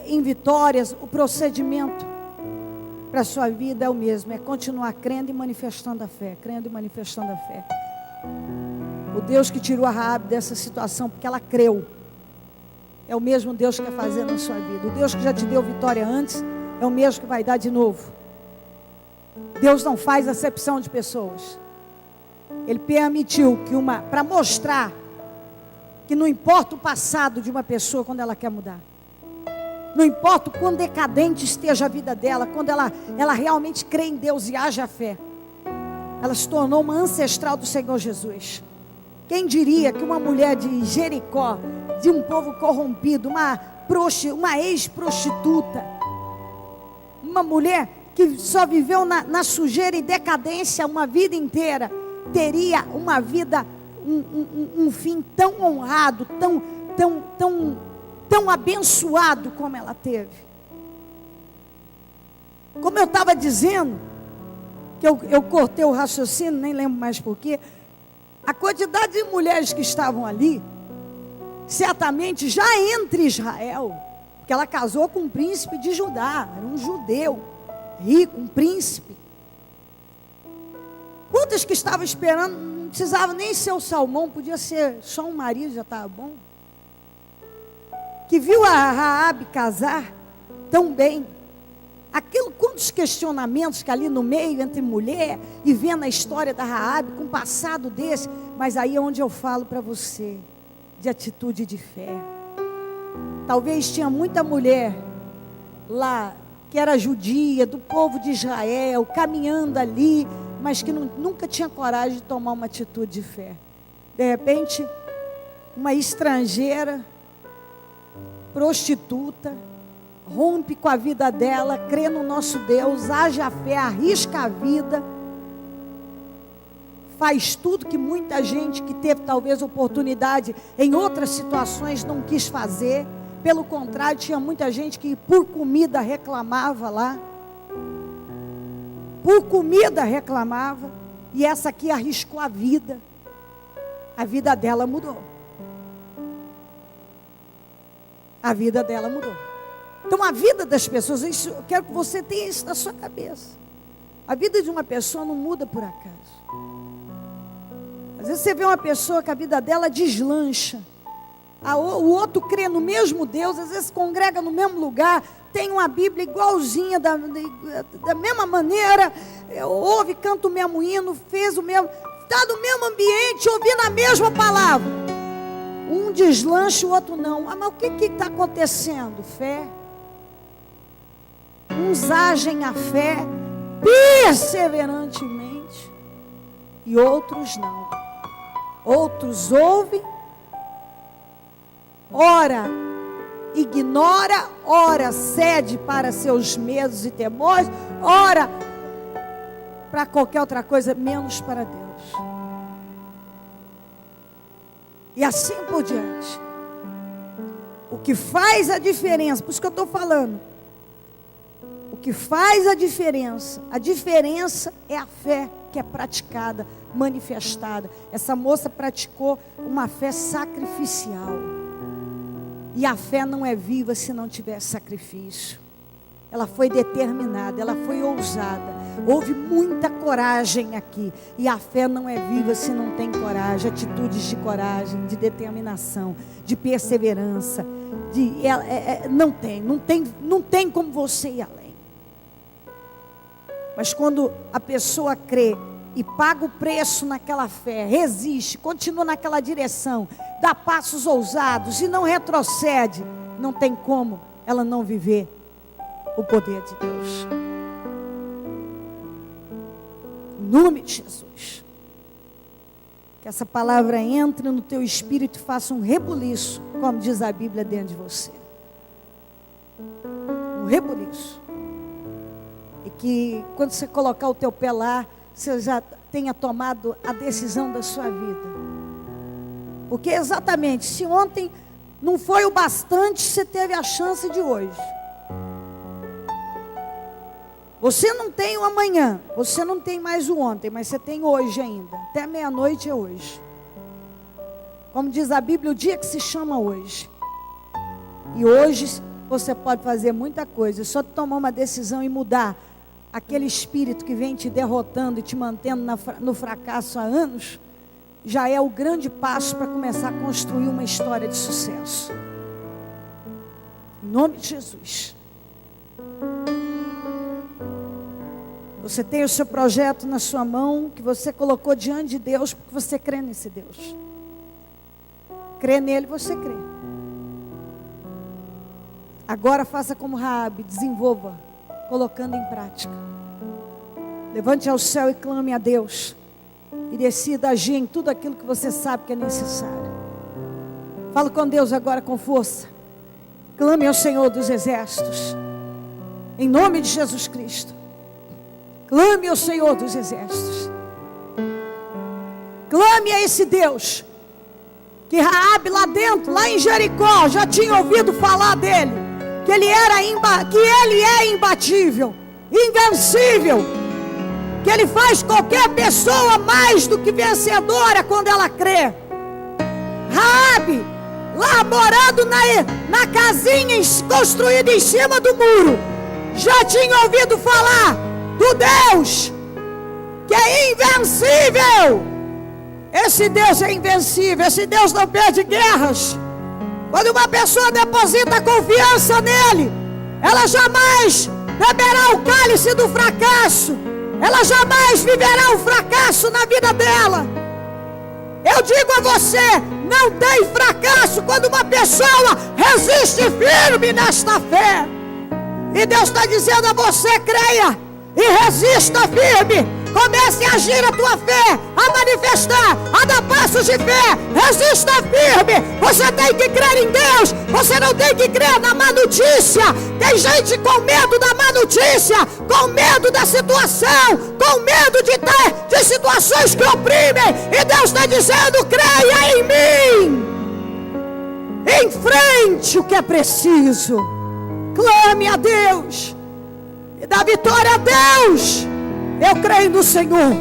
em vitórias, o procedimento para a sua vida é o mesmo, é continuar crendo e manifestando a fé, crendo e manifestando a fé. O Deus que tirou a Raabe dessa situação, porque ela creu, é o mesmo Deus que quer fazer na sua vida. O Deus que já te deu vitória antes, é o mesmo que vai dar de novo. Deus não faz acepção de pessoas. Ele permitiu que para mostrar que não importa o passado de uma pessoa quando ela quer mudar. Não importa o quão decadente esteja a vida dela, quando ela realmente crê em Deus e age a fé. Ela se tornou uma ancestral do Senhor Jesus. Quem diria que uma mulher de Jericó, de um povo corrompido, uma ex-prostituta, uma mulher que só viveu na sujeira e decadência uma vida inteira, teria uma vida, um fim tão honrado, tão abençoado como ela teve. Como eu estava dizendo, que eu cortei o raciocínio, nem lembro mais porquê, a quantidade de mulheres que estavam ali, certamente já entre Israel, porque ela casou com um príncipe de Judá, era um judeu, rico, um príncipe. Quantas que estavam esperando, não precisava nem ser o Salmão, podia ser só um marido, já estava bom. Que viu a Raabe casar tão bem. Quantos questionamentos que ali no meio, entre mulher e vendo a história da Raabe, com um passado desse. Mas aí é onde eu falo para você, de atitude de fé. Talvez tinha muita mulher lá, que era judia, do povo de Israel, caminhando ali, mas que nunca tinha coragem de tomar uma atitude de fé. De repente, uma estrangeira, prostituta, rompe com a vida dela, crê no nosso Deus, age a fé, arrisca a vida, faz tudo que muita gente que teve talvez oportunidade em outras situações não quis fazer. Pelo contrário, tinha muita gente que por comida reclamava lá, por comida reclamava, e essa aqui arriscou a vida dela mudou. A vida dela mudou. Então a vida das pessoas, eu quero que você tenha isso na sua cabeça. A vida de uma pessoa não muda por acaso. Às vezes você vê uma pessoa que a vida dela deslancha. O outro crê no mesmo Deus, às vezes congrega no mesmo lugar, tem uma Bíblia igualzinha, da mesma maneira, ouve, canta o mesmo hino, fez o mesmo, está no mesmo ambiente, ouvindo a mesma palavra. Um deslancha, o outro não. Mas o que está acontecendo? Fé. Uns agem a fé perseverantemente e outros não. Outros ouvem, ora ignora, ora cede para seus medos e temores, ora para qualquer outra coisa, menos para Deus. E assim por diante. O que faz a diferença, por isso que eu estou falando, o que faz a diferença é a fé que é praticada, manifestada. Essa moça praticou uma fé sacrificial. E a fé não é viva se não tiver sacrifício. Ela foi determinada, ela foi ousada. Houve muita coragem aqui. E a fé não é viva se não tem coragem, atitudes de coragem, de determinação, de perseverança. Não tem como você ir além. Mas quando a pessoa crê e paga o preço naquela fé, resiste, continua naquela direção, dá passos ousados e não retrocede, não tem como ela não viver o poder de Deus. Em nome de Jesus. Que essa palavra entre no teu espírito e faça um rebuliço, como diz a Bíblia, dentro de você. Um rebuliço. E que quando você colocar o teu pé lá, você já tenha tomado a decisão da sua vida. Porque exatamente, se ontem não foi o bastante, você teve a chance de hoje. Você não tem o amanhã, você não tem mais o ontem, mas você tem hoje ainda. Até meia-noite é hoje. Como diz a Bíblia, o dia que se chama hoje. E hoje você pode fazer muita coisa, só tomar uma decisão e mudar aquele espírito que vem te derrotando e te mantendo no fracasso há anos, já é o grande passo para começar a construir uma história de sucesso. Em nome de Jesus. Você tem o seu projeto na sua mão, que você colocou diante de Deus, porque você crê nesse Deus. Crê nele, você crê. Agora faça como Raabe, desenvolva, colocando em prática. Levante ao céu e clame a Deus. E decida agir em tudo aquilo que você sabe que é necessário. Fala com Deus agora com força. Clame ao Senhor dos Exércitos. Em nome de Jesus Cristo. Clame ao Senhor dos Exércitos. Clame a esse Deus. Que Raabe lá dentro, lá em Jericó, já tinha ouvido falar dele. Que ele é imbatível, invencível. Que ele faz qualquer pessoa mais do que vencedora quando ela crê. Raabe, lá morando na casinha construída em cima do muro, já tinha ouvido falar do Deus que é invencível. Esse Deus é invencível, esse Deus não perde guerras. Quando uma pessoa deposita confiança nele, ela jamais beberá o cálice do fracasso. Ela jamais viverá o fracasso na vida dela. Eu digo a você, não tem fracasso quando uma pessoa resiste firme nesta fé. E Deus está dizendo a você, creia e resista firme. Comece a agir a tua fé, a manifestar, a dar passos de fé. Resista firme. Você tem que crer em Deus. Você não tem que crer na má notícia. Tem gente com medo da má notícia, com medo da situação, com medo de situações que oprimem. E Deus está dizendo, creia em mim. Enfrente o que é preciso. Clame a Deus. E dá vitória a Deus. Eu creio no Senhor.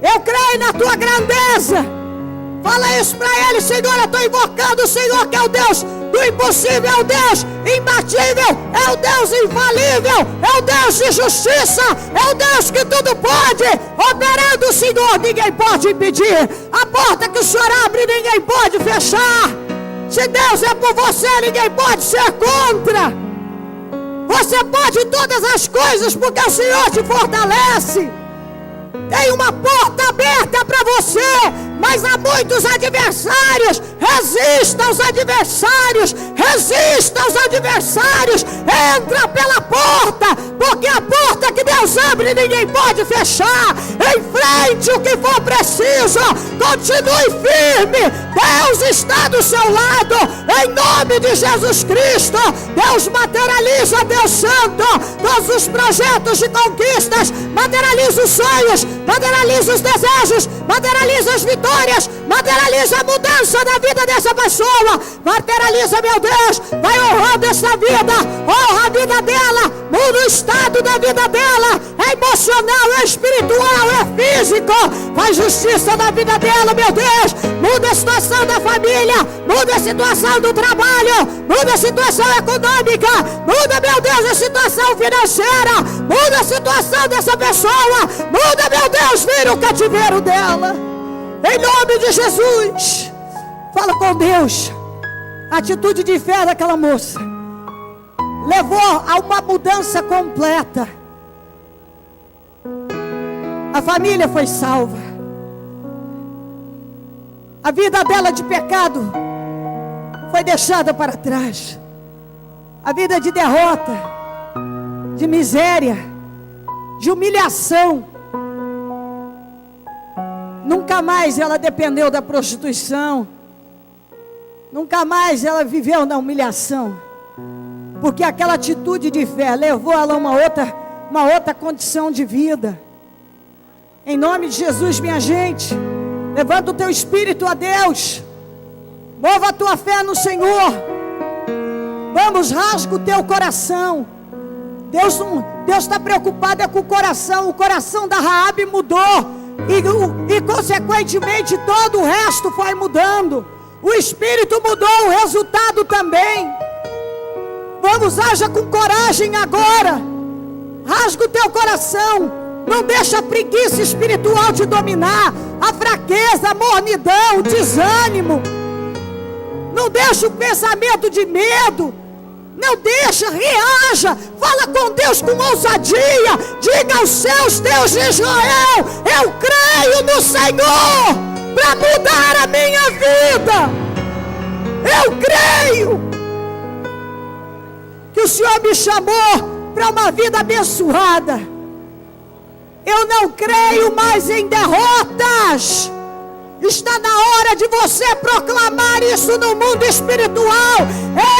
Eu creio na tua grandeza. Fala isso para ele, Senhor. Eu estou invocando o Senhor, que é o Deus do impossível, é o Deus imbatível, é o Deus infalível, é o Deus de justiça, é o Deus que tudo pode. Operando o Senhor, ninguém pode impedir. A porta que o Senhor abre, ninguém pode fechar. Se Deus é por você, ninguém pode ser contra. Você pode todas as coisas porque o Senhor te fortalece. Tem uma porta aberta para você, mas há muitos adversários. Resista aos adversários. Resista aos adversários. Entra pela porta, porque a porta que Deus abre ninguém pode fechar. Enfrente o que for preciso. Continue firme. Deus está do seu lado. Em nome de Jesus Cristo. Deus materializa, Deus Santo, todos os projetos de conquistas. Materializa os sonhos. Materializa os desejos. Materializa as vitórias. vitórias. Materializa a mudança na vida dessa pessoa. Materializa, meu Deus. Vai honrando essa vida. Honra a vida dela. Muda o estado da vida dela. É emocional, é espiritual, é físico. Faz justiça na vida dela, meu Deus. Muda a situação da família. Muda a situação do trabalho. Muda a situação econômica. Muda, meu Deus, a situação financeira. Muda a situação dessa pessoa. Muda, meu Deus, vira o cativeiro dela. Em nome de Jesus. Fala com Deus. A atitude de fé daquela moça levou a uma mudança completa. A família foi salva. A vida dela de pecado foi deixada para trás. A vida de derrota, de miséria, de humilhação. Nunca mais ela dependeu da prostituição. Nunca mais ela viveu na humilhação. Porque aquela atitude de fé levou ela a uma outra condição de vida. Em nome de Jesus, minha gente, levanta o teu espírito a Deus. Mova a tua fé no Senhor. Vamos, rasga o teu coração. Deus está preocupado com o coração. O coração da Raabe mudou. E consequentemente todo o resto foi mudando. O espírito mudou, o resultado também. Vamos, haja com coragem agora. Rasga o teu coração. Não deixa a preguiça espiritual te dominar. A fraqueza, a mornidão, o desânimo. Não deixa o pensamento de medo. Não deixa, reaja. Fala com Deus com ousadia. Diga aos céus, Deus de Israel, eu creio no Senhor para mudar a minha vida. Eu creio que o Senhor me chamou para uma vida abençoada. Eu não creio mais em derrotas. Está na hora de você proclamar isso no mundo espiritual.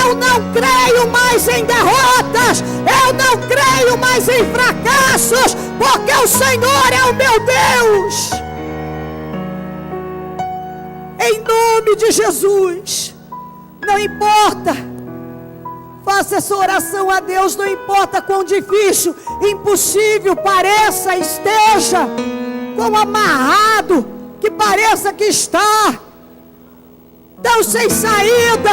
Eu não creio mais em derrotas. Eu não creio mais em fracassos. Porque o Senhor é o meu Deus. Em nome de Jesus. Não importa. Faça essa oração a Deus. Não importa quão difícil, impossível pareça, esteja, quão amarrado que pareça que está, tão sem saída.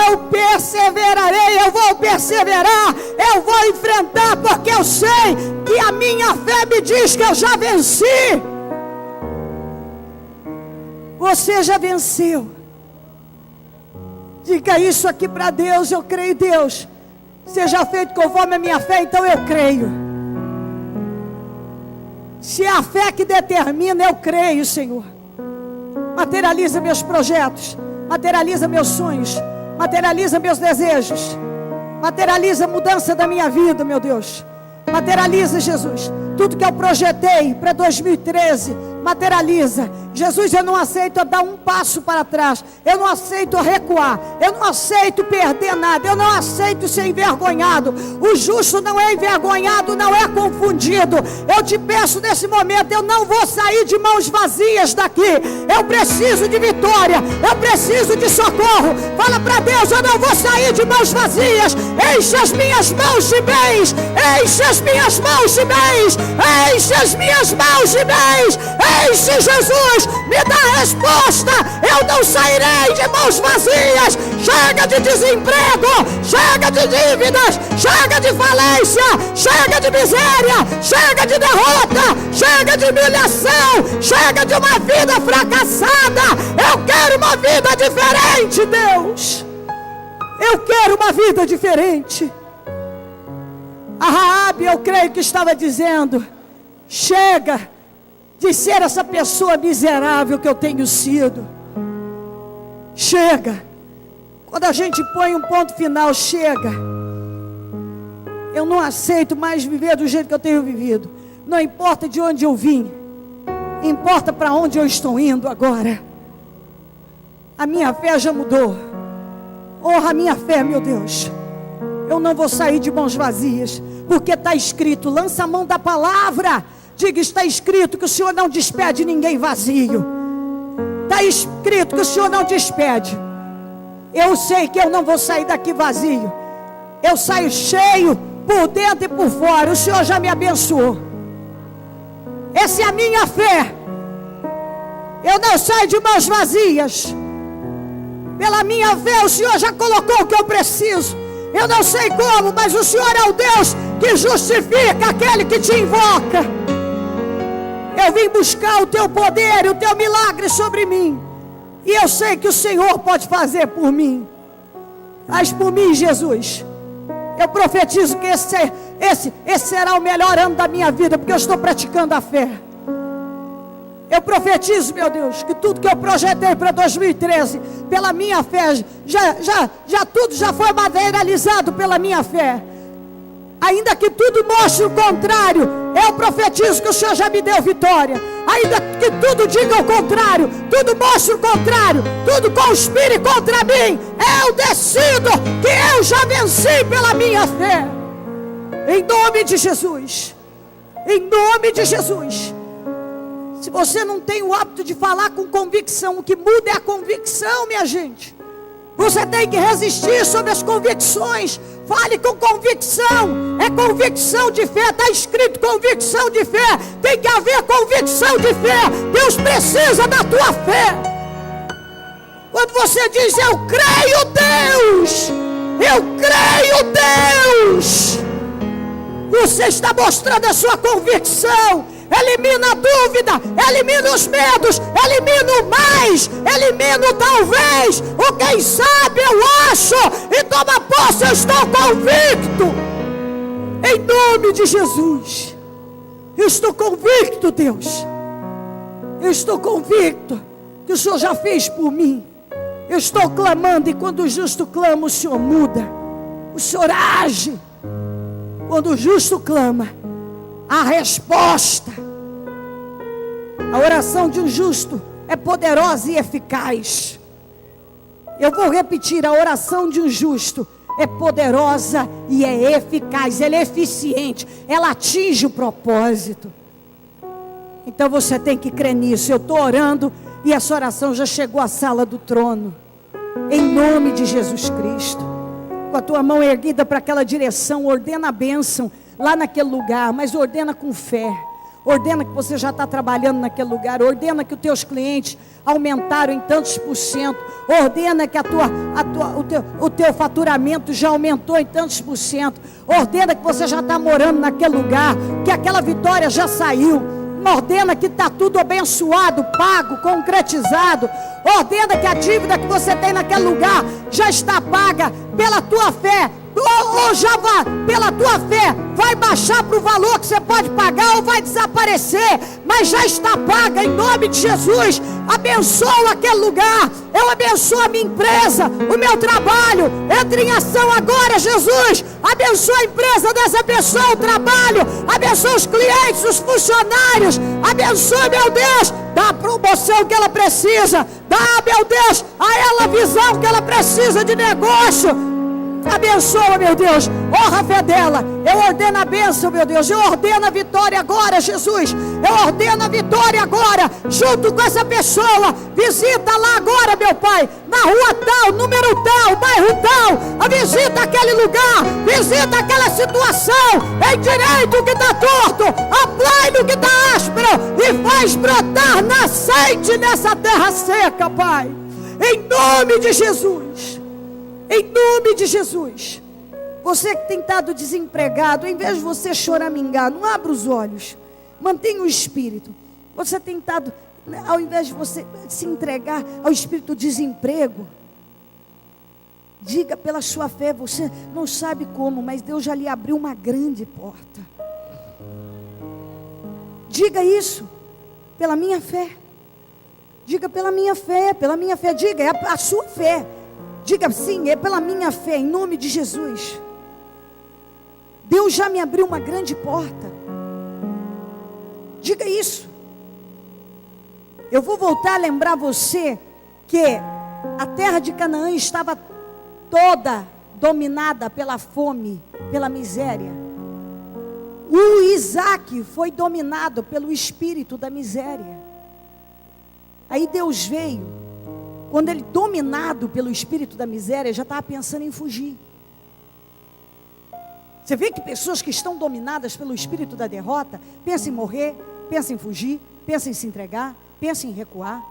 Eu perseverarei, eu vou perseverar, eu vou enfrentar, porque eu sei que a minha fé me diz que eu já venci. Você já venceu. Diga isso aqui para Deus. Eu creio, Deus, seja feito conforme a minha fé, então eu creio. Se é a fé que determina, eu creio, Senhor. Materializa meus projetos, materializa meus sonhos, materializa meus desejos, materializa a mudança da minha vida, meu Deus. Materializa, Jesus, tudo que eu projetei para 2013, materializa. Jesus, eu não aceito dar um passo para trás. Eu não aceito recuar. Eu não aceito perder nada. Eu não aceito ser envergonhado. O justo não é envergonhado, não é confundido. Eu te peço nesse momento, eu não vou sair de mãos vazias daqui. Eu preciso de vitória. Eu preciso de socorro. Fala para Deus, eu não vou sair de mãos vazias. Enche as minhas mãos de bens. Enche as minhas mãos de bens. Enche as minhas mãos de bens. Enche, Jesus. Me dá a resposta. Eu não sairei de mãos vazias. Chega de desemprego. Chega de dívidas. Chega de falência. Chega de miséria. Chega de derrota. Chega de humilhação. Chega de uma vida fracassada. Eu quero uma vida diferente, Deus. Eu quero uma vida diferente. A Raabe, eu creio que estava dizendo: chega de ser essa pessoa miserável que eu tenho sido. Chega. Quando a gente põe um ponto final, chega. Eu não aceito mais viver do jeito que eu tenho vivido. Não importa de onde eu vim, importa para onde eu estou indo agora. A minha fé já mudou. Honra a minha fé, meu Deus. Eu não vou sair de mãos vazias, porque está escrito: lança a mão da palavra. Diga: está escrito que o Senhor não despede ninguém vazio. Está escrito que o Senhor não despede. Eu sei que eu não vou sair daqui vazio. Eu saio cheio por dentro e por fora. O Senhor já me abençoou. Essa é a minha fé. Eu não saio de mãos vazias. Pela minha fé o Senhor já colocou o que eu preciso. Eu não sei como, mas o Senhor é o Deus que justifica aquele que te invoca. Eu vim buscar o teu poder, o teu milagre sobre mim. E eu sei que o Senhor pode fazer por mim. Faz por mim, Jesus. Eu profetizo que esse será o melhor ano da minha vida, porque eu estou praticando a fé. Eu profetizo, meu Deus, que tudo que eu projetei para 2013, pela minha fé, tudo já foi materializado pela minha fé. Ainda que tudo mostre o contrário, eu profetizo que o Senhor já me deu vitória. Ainda que tudo diga o contrário, tudo mostre o contrário, tudo conspire contra mim, eu decido que eu já venci pela minha fé. Em nome de Jesus. Em nome de Jesus. Se você não tem o hábito de falar com convicção, o que muda é a convicção, minha gente. Você tem que resistir sobre as convicções. Fale com convicção. É convicção de fé. Está escrito convicção de fé. Tem que haver convicção de fé. Deus precisa da tua fé. Quando você diz: eu creio, Deus, eu creio, Deus, você está mostrando a sua convicção. Elimina a dúvida, elimina os medos, elimina o mais, elimina o talvez, o quem sabe eu acho, e toma posse, eu estou convicto. Em nome de Jesus. Eu estou convicto, Deus. Eu estou convicto que o Senhor já fez por mim. Eu estou clamando, e quando o justo clama, o Senhor muda. O Senhor age. Quando o justo clama, a resposta. A oração de um justo é poderosa e eficaz. Eu vou repetir: a oração de um justo é poderosa e é eficaz. Ela é eficiente, ela atinge o propósito. Então você tem que crer nisso. Eu estou orando e essa oração já chegou à sala do trono. Em nome de Jesus Cristo. Com a tua mão erguida para aquela direção, ordena a bênção lá naquele lugar, mas ordena com fé. Ordena que você já está trabalhando naquele lugar. Ordena que os teus clientes aumentaram em tantos %. Ordena que o teu faturamento já aumentou em tantos %. Ordena que você já está morando naquele lugar, que aquela vitória já saiu. Ordena que está tudo abençoado, pago, concretizado. Ordena que a dívida que você tem naquele lugar já está paga pela tua fé. Ou já vai, pela tua fé, vai baixar para o valor que você pode pagar, ou vai desaparecer, mas já está paga em nome de Jesus. Abençoa aquele lugar. Eu abençoo a minha empresa, o meu trabalho. Entre em ação agora, Jesus. Abençoa a empresa dessa pessoa, o trabalho. Abençoa os clientes, os funcionários. Abençoa, meu Deus, dá a promoção que ela precisa. Dá, meu Deus, a ela a visão que ela precisa de negócio. Abençoa, meu Deus, honra a fé dela. Eu ordeno a bênção, meu Deus. Eu ordeno a vitória agora, Jesus. Eu ordeno a vitória agora, junto com essa pessoa. Visita lá agora, meu Pai, na rua tal, número tal, bairro tal. Visita aquele lugar, visita aquela situação. Endireita o que está torto, aplane o que está áspero, e faz brotar nascente nessa terra seca, Pai. Em nome de Jesus. Em nome de Jesus. Você que tem estado desempregado, em vez de você choramingar, não abra os olhos, mantenha o espírito. Você tem estado, ao invés de você se entregar ao espírito do desemprego, diga pela sua fé. Você não sabe como, mas Deus já lhe abriu uma grande porta. Diga isso, pela minha fé. Diga pela minha fé, pela minha fé. Diga, é a sua fé. Diga sim, é pela minha fé, em nome de Jesus. Deus já me abriu uma grande porta. Diga isso. Eu vou voltar a lembrar você que a terra de Canaã estava toda dominada pela fome, pela miséria. O Isaac foi dominado pelo espírito da miséria. Aí Deus veio, quando ele, dominado pelo espírito da miséria, já estava pensando em fugir. Você vê que pessoas que estão dominadas pelo espírito da derrota, pensam em morrer, pensam em fugir, pensam em se entregar, pensam em recuar.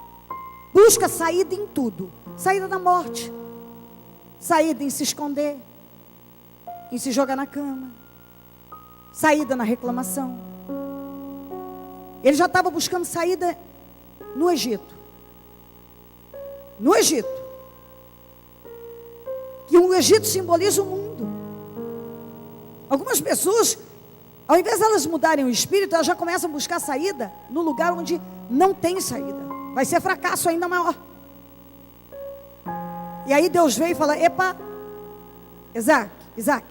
Busca saída em tudo. Saída da morte. Saída em se esconder, em se jogar na cama. Saída na reclamação. Ele já estava buscando saída no Egito. No Egito. Que o Egito simboliza o mundo. Algumas pessoas, ao invés de elas mudarem o espírito, elas já começam a buscar saída no lugar onde não tem saída. Vai ser fracasso ainda maior. E aí Deus veio e fala: epa, Isaac,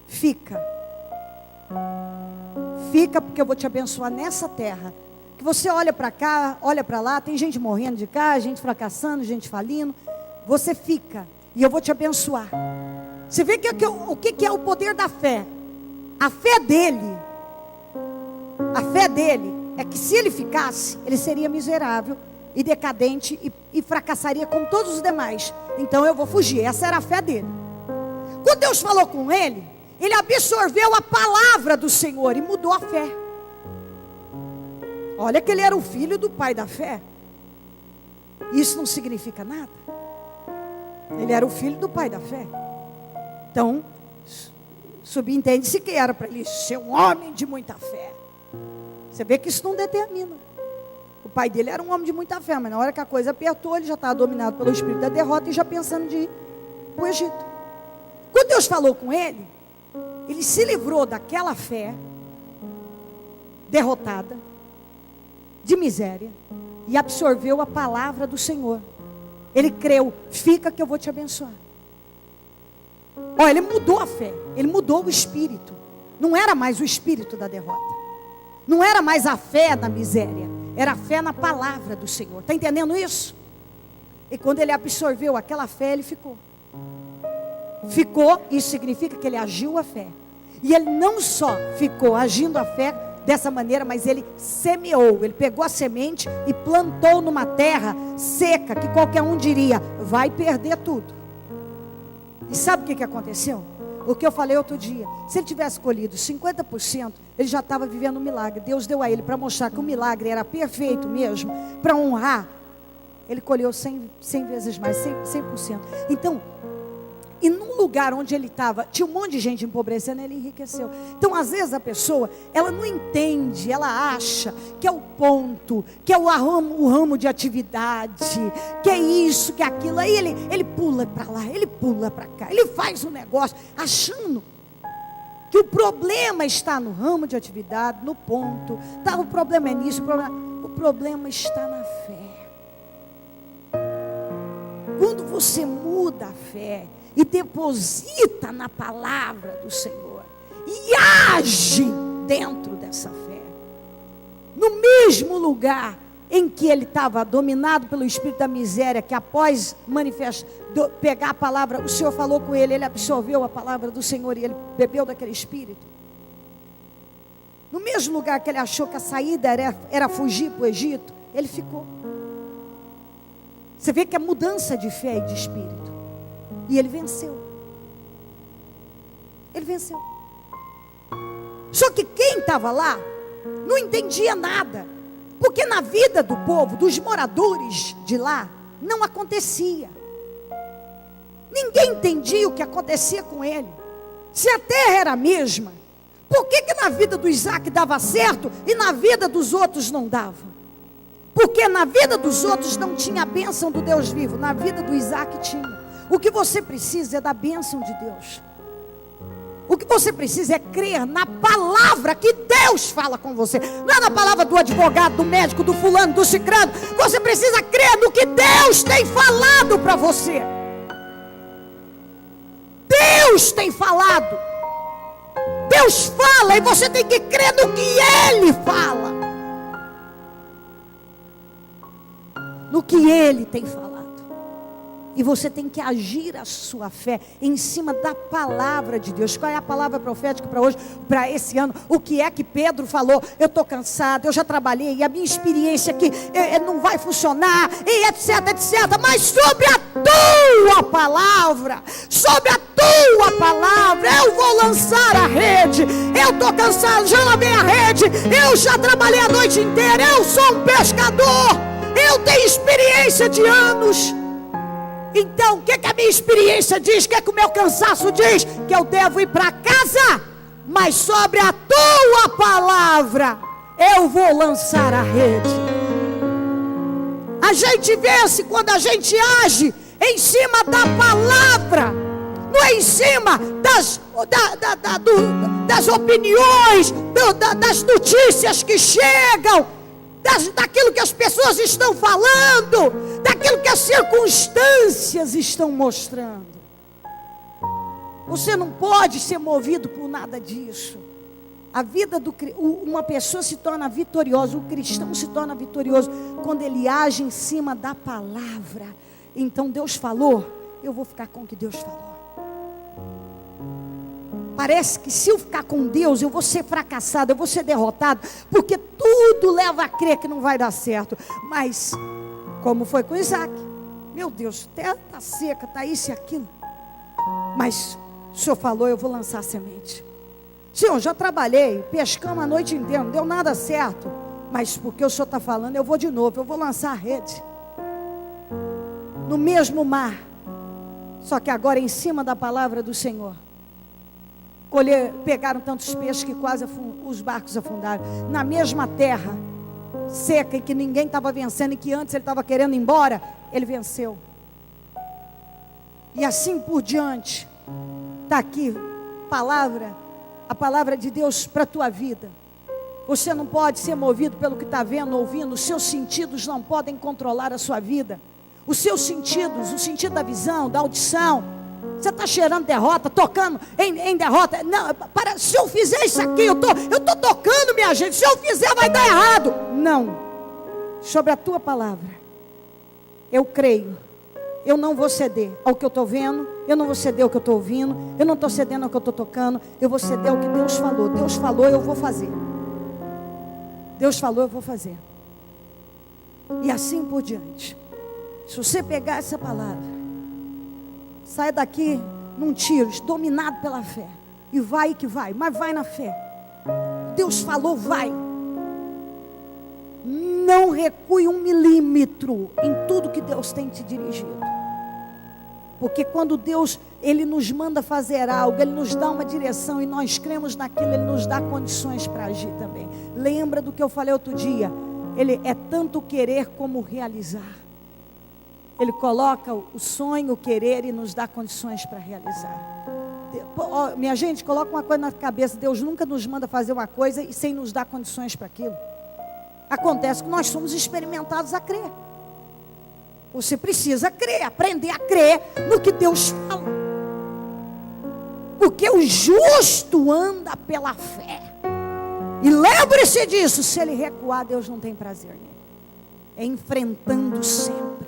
fica. Fica, porque eu vou te abençoar nessa terra. Que você olha para cá, olha para lá, tem gente morrendo de cá, gente fracassando, gente falindo. Você fica, e eu vou te abençoar. Você vê o que é o poder da fé? A fé dele é que se ele ficasse, ele seria miserável e decadente e fracassaria como todos os demais. Então eu vou fugir. Essa era a fé dele. Quando Deus falou com ele, ele absorveu a palavra do Senhor e mudou a fé. Olha que ele era o filho do pai da fé. Isso não significa nada. Ele era o filho do pai da fé. Então, subentende-se que era para ele ser um homem de muita fé. Você vê que isso não determina. O pai dele era um homem de muita fé, mas na hora que a coisa apertou, ele já estava dominado pelo espírito da derrota e já pensando de ir para o Egito. Quando Deus falou com ele, ele se livrou daquela fé derrotada, de miséria, e absorveu a palavra do Senhor. Ele creu: fica que eu vou te abençoar. Olha, ele mudou a fé, ele mudou o espírito. Não era mais o espírito da derrota, não era mais a fé da miséria, era a fé na palavra do Senhor. Está entendendo isso? E quando ele absorveu aquela fé, ele ficou. Isso significa que ele agiu a fé. E ele não só ficou agindo a fé dessa maneira, mas ele semeou. Ele pegou a semente e plantou numa terra seca, que qualquer um diria: vai perder tudo. E sabe o que aconteceu? O que eu falei outro dia: se ele tivesse colhido 50%, ele já estava vivendo um milagre. Deus deu a ele para mostrar que o milagre era perfeito mesmo, para honrar. Ele colheu 100 vezes mais, 100%. Então, e num lugar onde ele estava, tinha um monte de gente empobrecendo, ele enriqueceu. Então, às vezes a pessoa, ela não entende, ela acha que é o ponto, que é o ramo de atividade, que é isso, que é aquilo. Aí ele pula para lá, ele pula para cá, ele faz um negócio, achando que o problema está no ramo de atividade, no ponto. Tá, o problema é nisso, o problema está na fé. Quando você muda a fé e deposita na palavra do Senhor e age dentro dessa fé, no mesmo lugar em que ele estava dominado pelo espírito da miséria, que após pegar a palavra, o Senhor falou com ele, ele absorveu a palavra do Senhor e ele bebeu daquele espírito. No mesmo lugar que ele achou que a saída era fugir para o Egito, ele ficou. Você vê que é mudança de fé e de espírito. E ele venceu. Ele venceu. Só que quem estava lá não entendia nada. Porque na vida do povo, dos moradores de lá, não acontecia. Ninguém entendia o que acontecia com ele. Se a terra era a mesma, por que na vida do Isaac dava certo e na vida dos outros não dava? Porque na vida dos outros não tinha a bênção do Deus vivo, na vida do Isaac tinha. O que você precisa é da bênção de Deus. O que você precisa é crer na palavra que Deus fala com você. Não é na palavra do advogado, do médico, do fulano, do ciclano. Você precisa crer no que Deus tem falado para você. Deus tem falado. Deus fala e você tem que crer no que Ele fala. No que Ele tem falado. E você tem que agir a sua fé em cima da palavra de Deus. Qual é a palavra profética para hoje, para esse ano? O que é que Pedro falou? Eu estou cansado, eu já trabalhei, e a minha experiência aqui não vai funcionar, e etc, etc. Mas sobre a tua palavra, eu vou lançar a rede. Eu estou cansado, já lavei a rede, eu já trabalhei a noite inteira, eu sou um pescador, eu tenho experiência de anos. Então, o que a minha experiência diz? O que o meu cansaço diz? Que eu devo ir para casa, mas sobre a tua palavra eu vou lançar a rede. A gente vence quando a gente age em cima da palavra, não é em cima das opiniões, das notícias que chegam, daquilo que as pessoas estão falando, daquilo que as circunstâncias estão mostrando. Você não pode ser movido por nada disso. A vida uma pessoa se torna vitoriosa, o cristão se torna vitorioso quando ele age em cima da palavra. Então Deus falou, eu vou ficar com o que Deus falou. Parece que se eu ficar com Deus, eu vou ser fracassado, eu vou ser derrotado, porque tudo leva a crer que não vai dar certo. Mas, como foi com Isaac, meu Deus, a terra está seca, está isso e aquilo. Mas o Senhor falou, eu vou lançar a semente. Senhor, já trabalhei, pescamos a noite inteira, não deu nada certo. Mas porque o Senhor está falando, eu vou de novo, eu vou lançar a rede. No mesmo mar, só que agora em cima da palavra do Senhor. Pegaram tantos peixes que quase os barcos afundaram. Na mesma terra seca, e que ninguém estava vencendo, e que antes ele estava querendo ir embora, ele venceu. E assim por diante. Está aqui a palavra de Deus para a tua vida. Você não pode ser movido pelo que está vendo, ouvindo. Os seus sentidos não podem controlar a sua vida. Os seus sentidos, o sentido da visão, da audição. Você está cheirando derrota, tocando em derrota. Não, se eu fizer isso aqui, eu estou tocando, minha gente. Se eu fizer, vai dar errado. Não. Sobre a tua palavra, eu creio. Eu não vou ceder ao que eu estou vendo. Eu não vou ceder ao que eu estou ouvindo. Eu não estou cedendo ao que eu estou tocando. Eu vou ceder ao que Deus falou. Deus falou, eu vou fazer. Deus falou, eu vou fazer. E assim por diante. Se você pegar essa palavra, sai daqui num tiro, dominado pela fé. E vai que vai, mas vai na fé. Deus falou, vai. Não recue 1 milímetro em tudo que Deus tem te dirigido. Porque quando Deus, Ele nos manda fazer algo, Ele nos dá uma direção e nós cremos naquilo, Ele nos dá condições para agir também. Lembra do que eu falei outro dia? Ele é tanto querer como realizar. Ele coloca o sonho, o querer e nos dá condições para realizar. Minha gente, coloca uma coisa na cabeça. Deus nunca nos manda fazer uma coisa e sem nos dar condições para aquilo. Acontece que nós somos experimentados a crer. Você precisa crer, aprender a crer no que Deus fala. Porque o justo anda pela fé. E lembre-se disso, se ele recuar, Deus não tem prazer nele. É enfrentando sempre.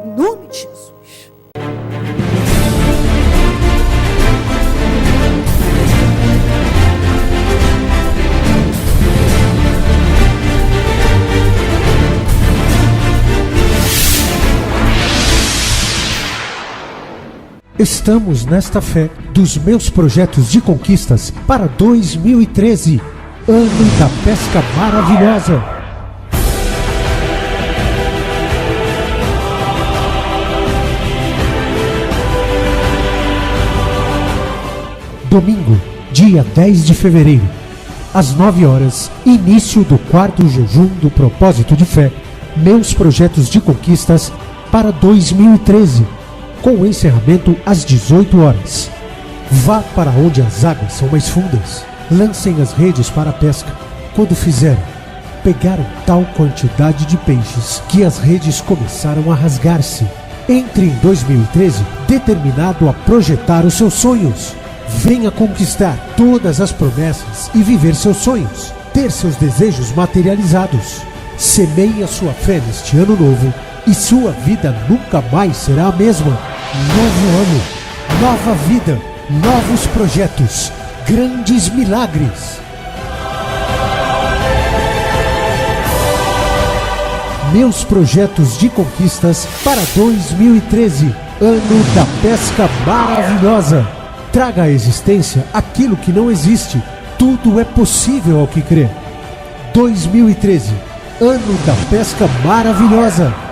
Em nome de Jesus. Estamos nesta fé dos meus projetos de conquistas para 2013, ano da pesca maravilhosa. Domingo, dia 10 de fevereiro, às 9 horas, início do 4º jejum do propósito de fé, meus projetos de conquistas para 2013. Com o encerramento às 18 horas. Vá para onde as águas são mais fundas. Lancem as redes para a pesca. Quando fizerem, pegaram tal quantidade de peixes que as redes começaram a rasgar-se. Entre em 2013 determinado a projetar os seus sonhos. Venha conquistar todas as promessas e viver seus sonhos. Ter seus desejos materializados. Semeie a sua fé neste ano novo e sua vida nunca mais será a mesma. Novo ano, nova vida, novos projetos, grandes milagres. Meus projetos de conquistas para 2013, ano da pesca maravilhosa. Traga à existência aquilo que não existe. Tudo é possível ao que crê. 2013, ano da pesca maravilhosa.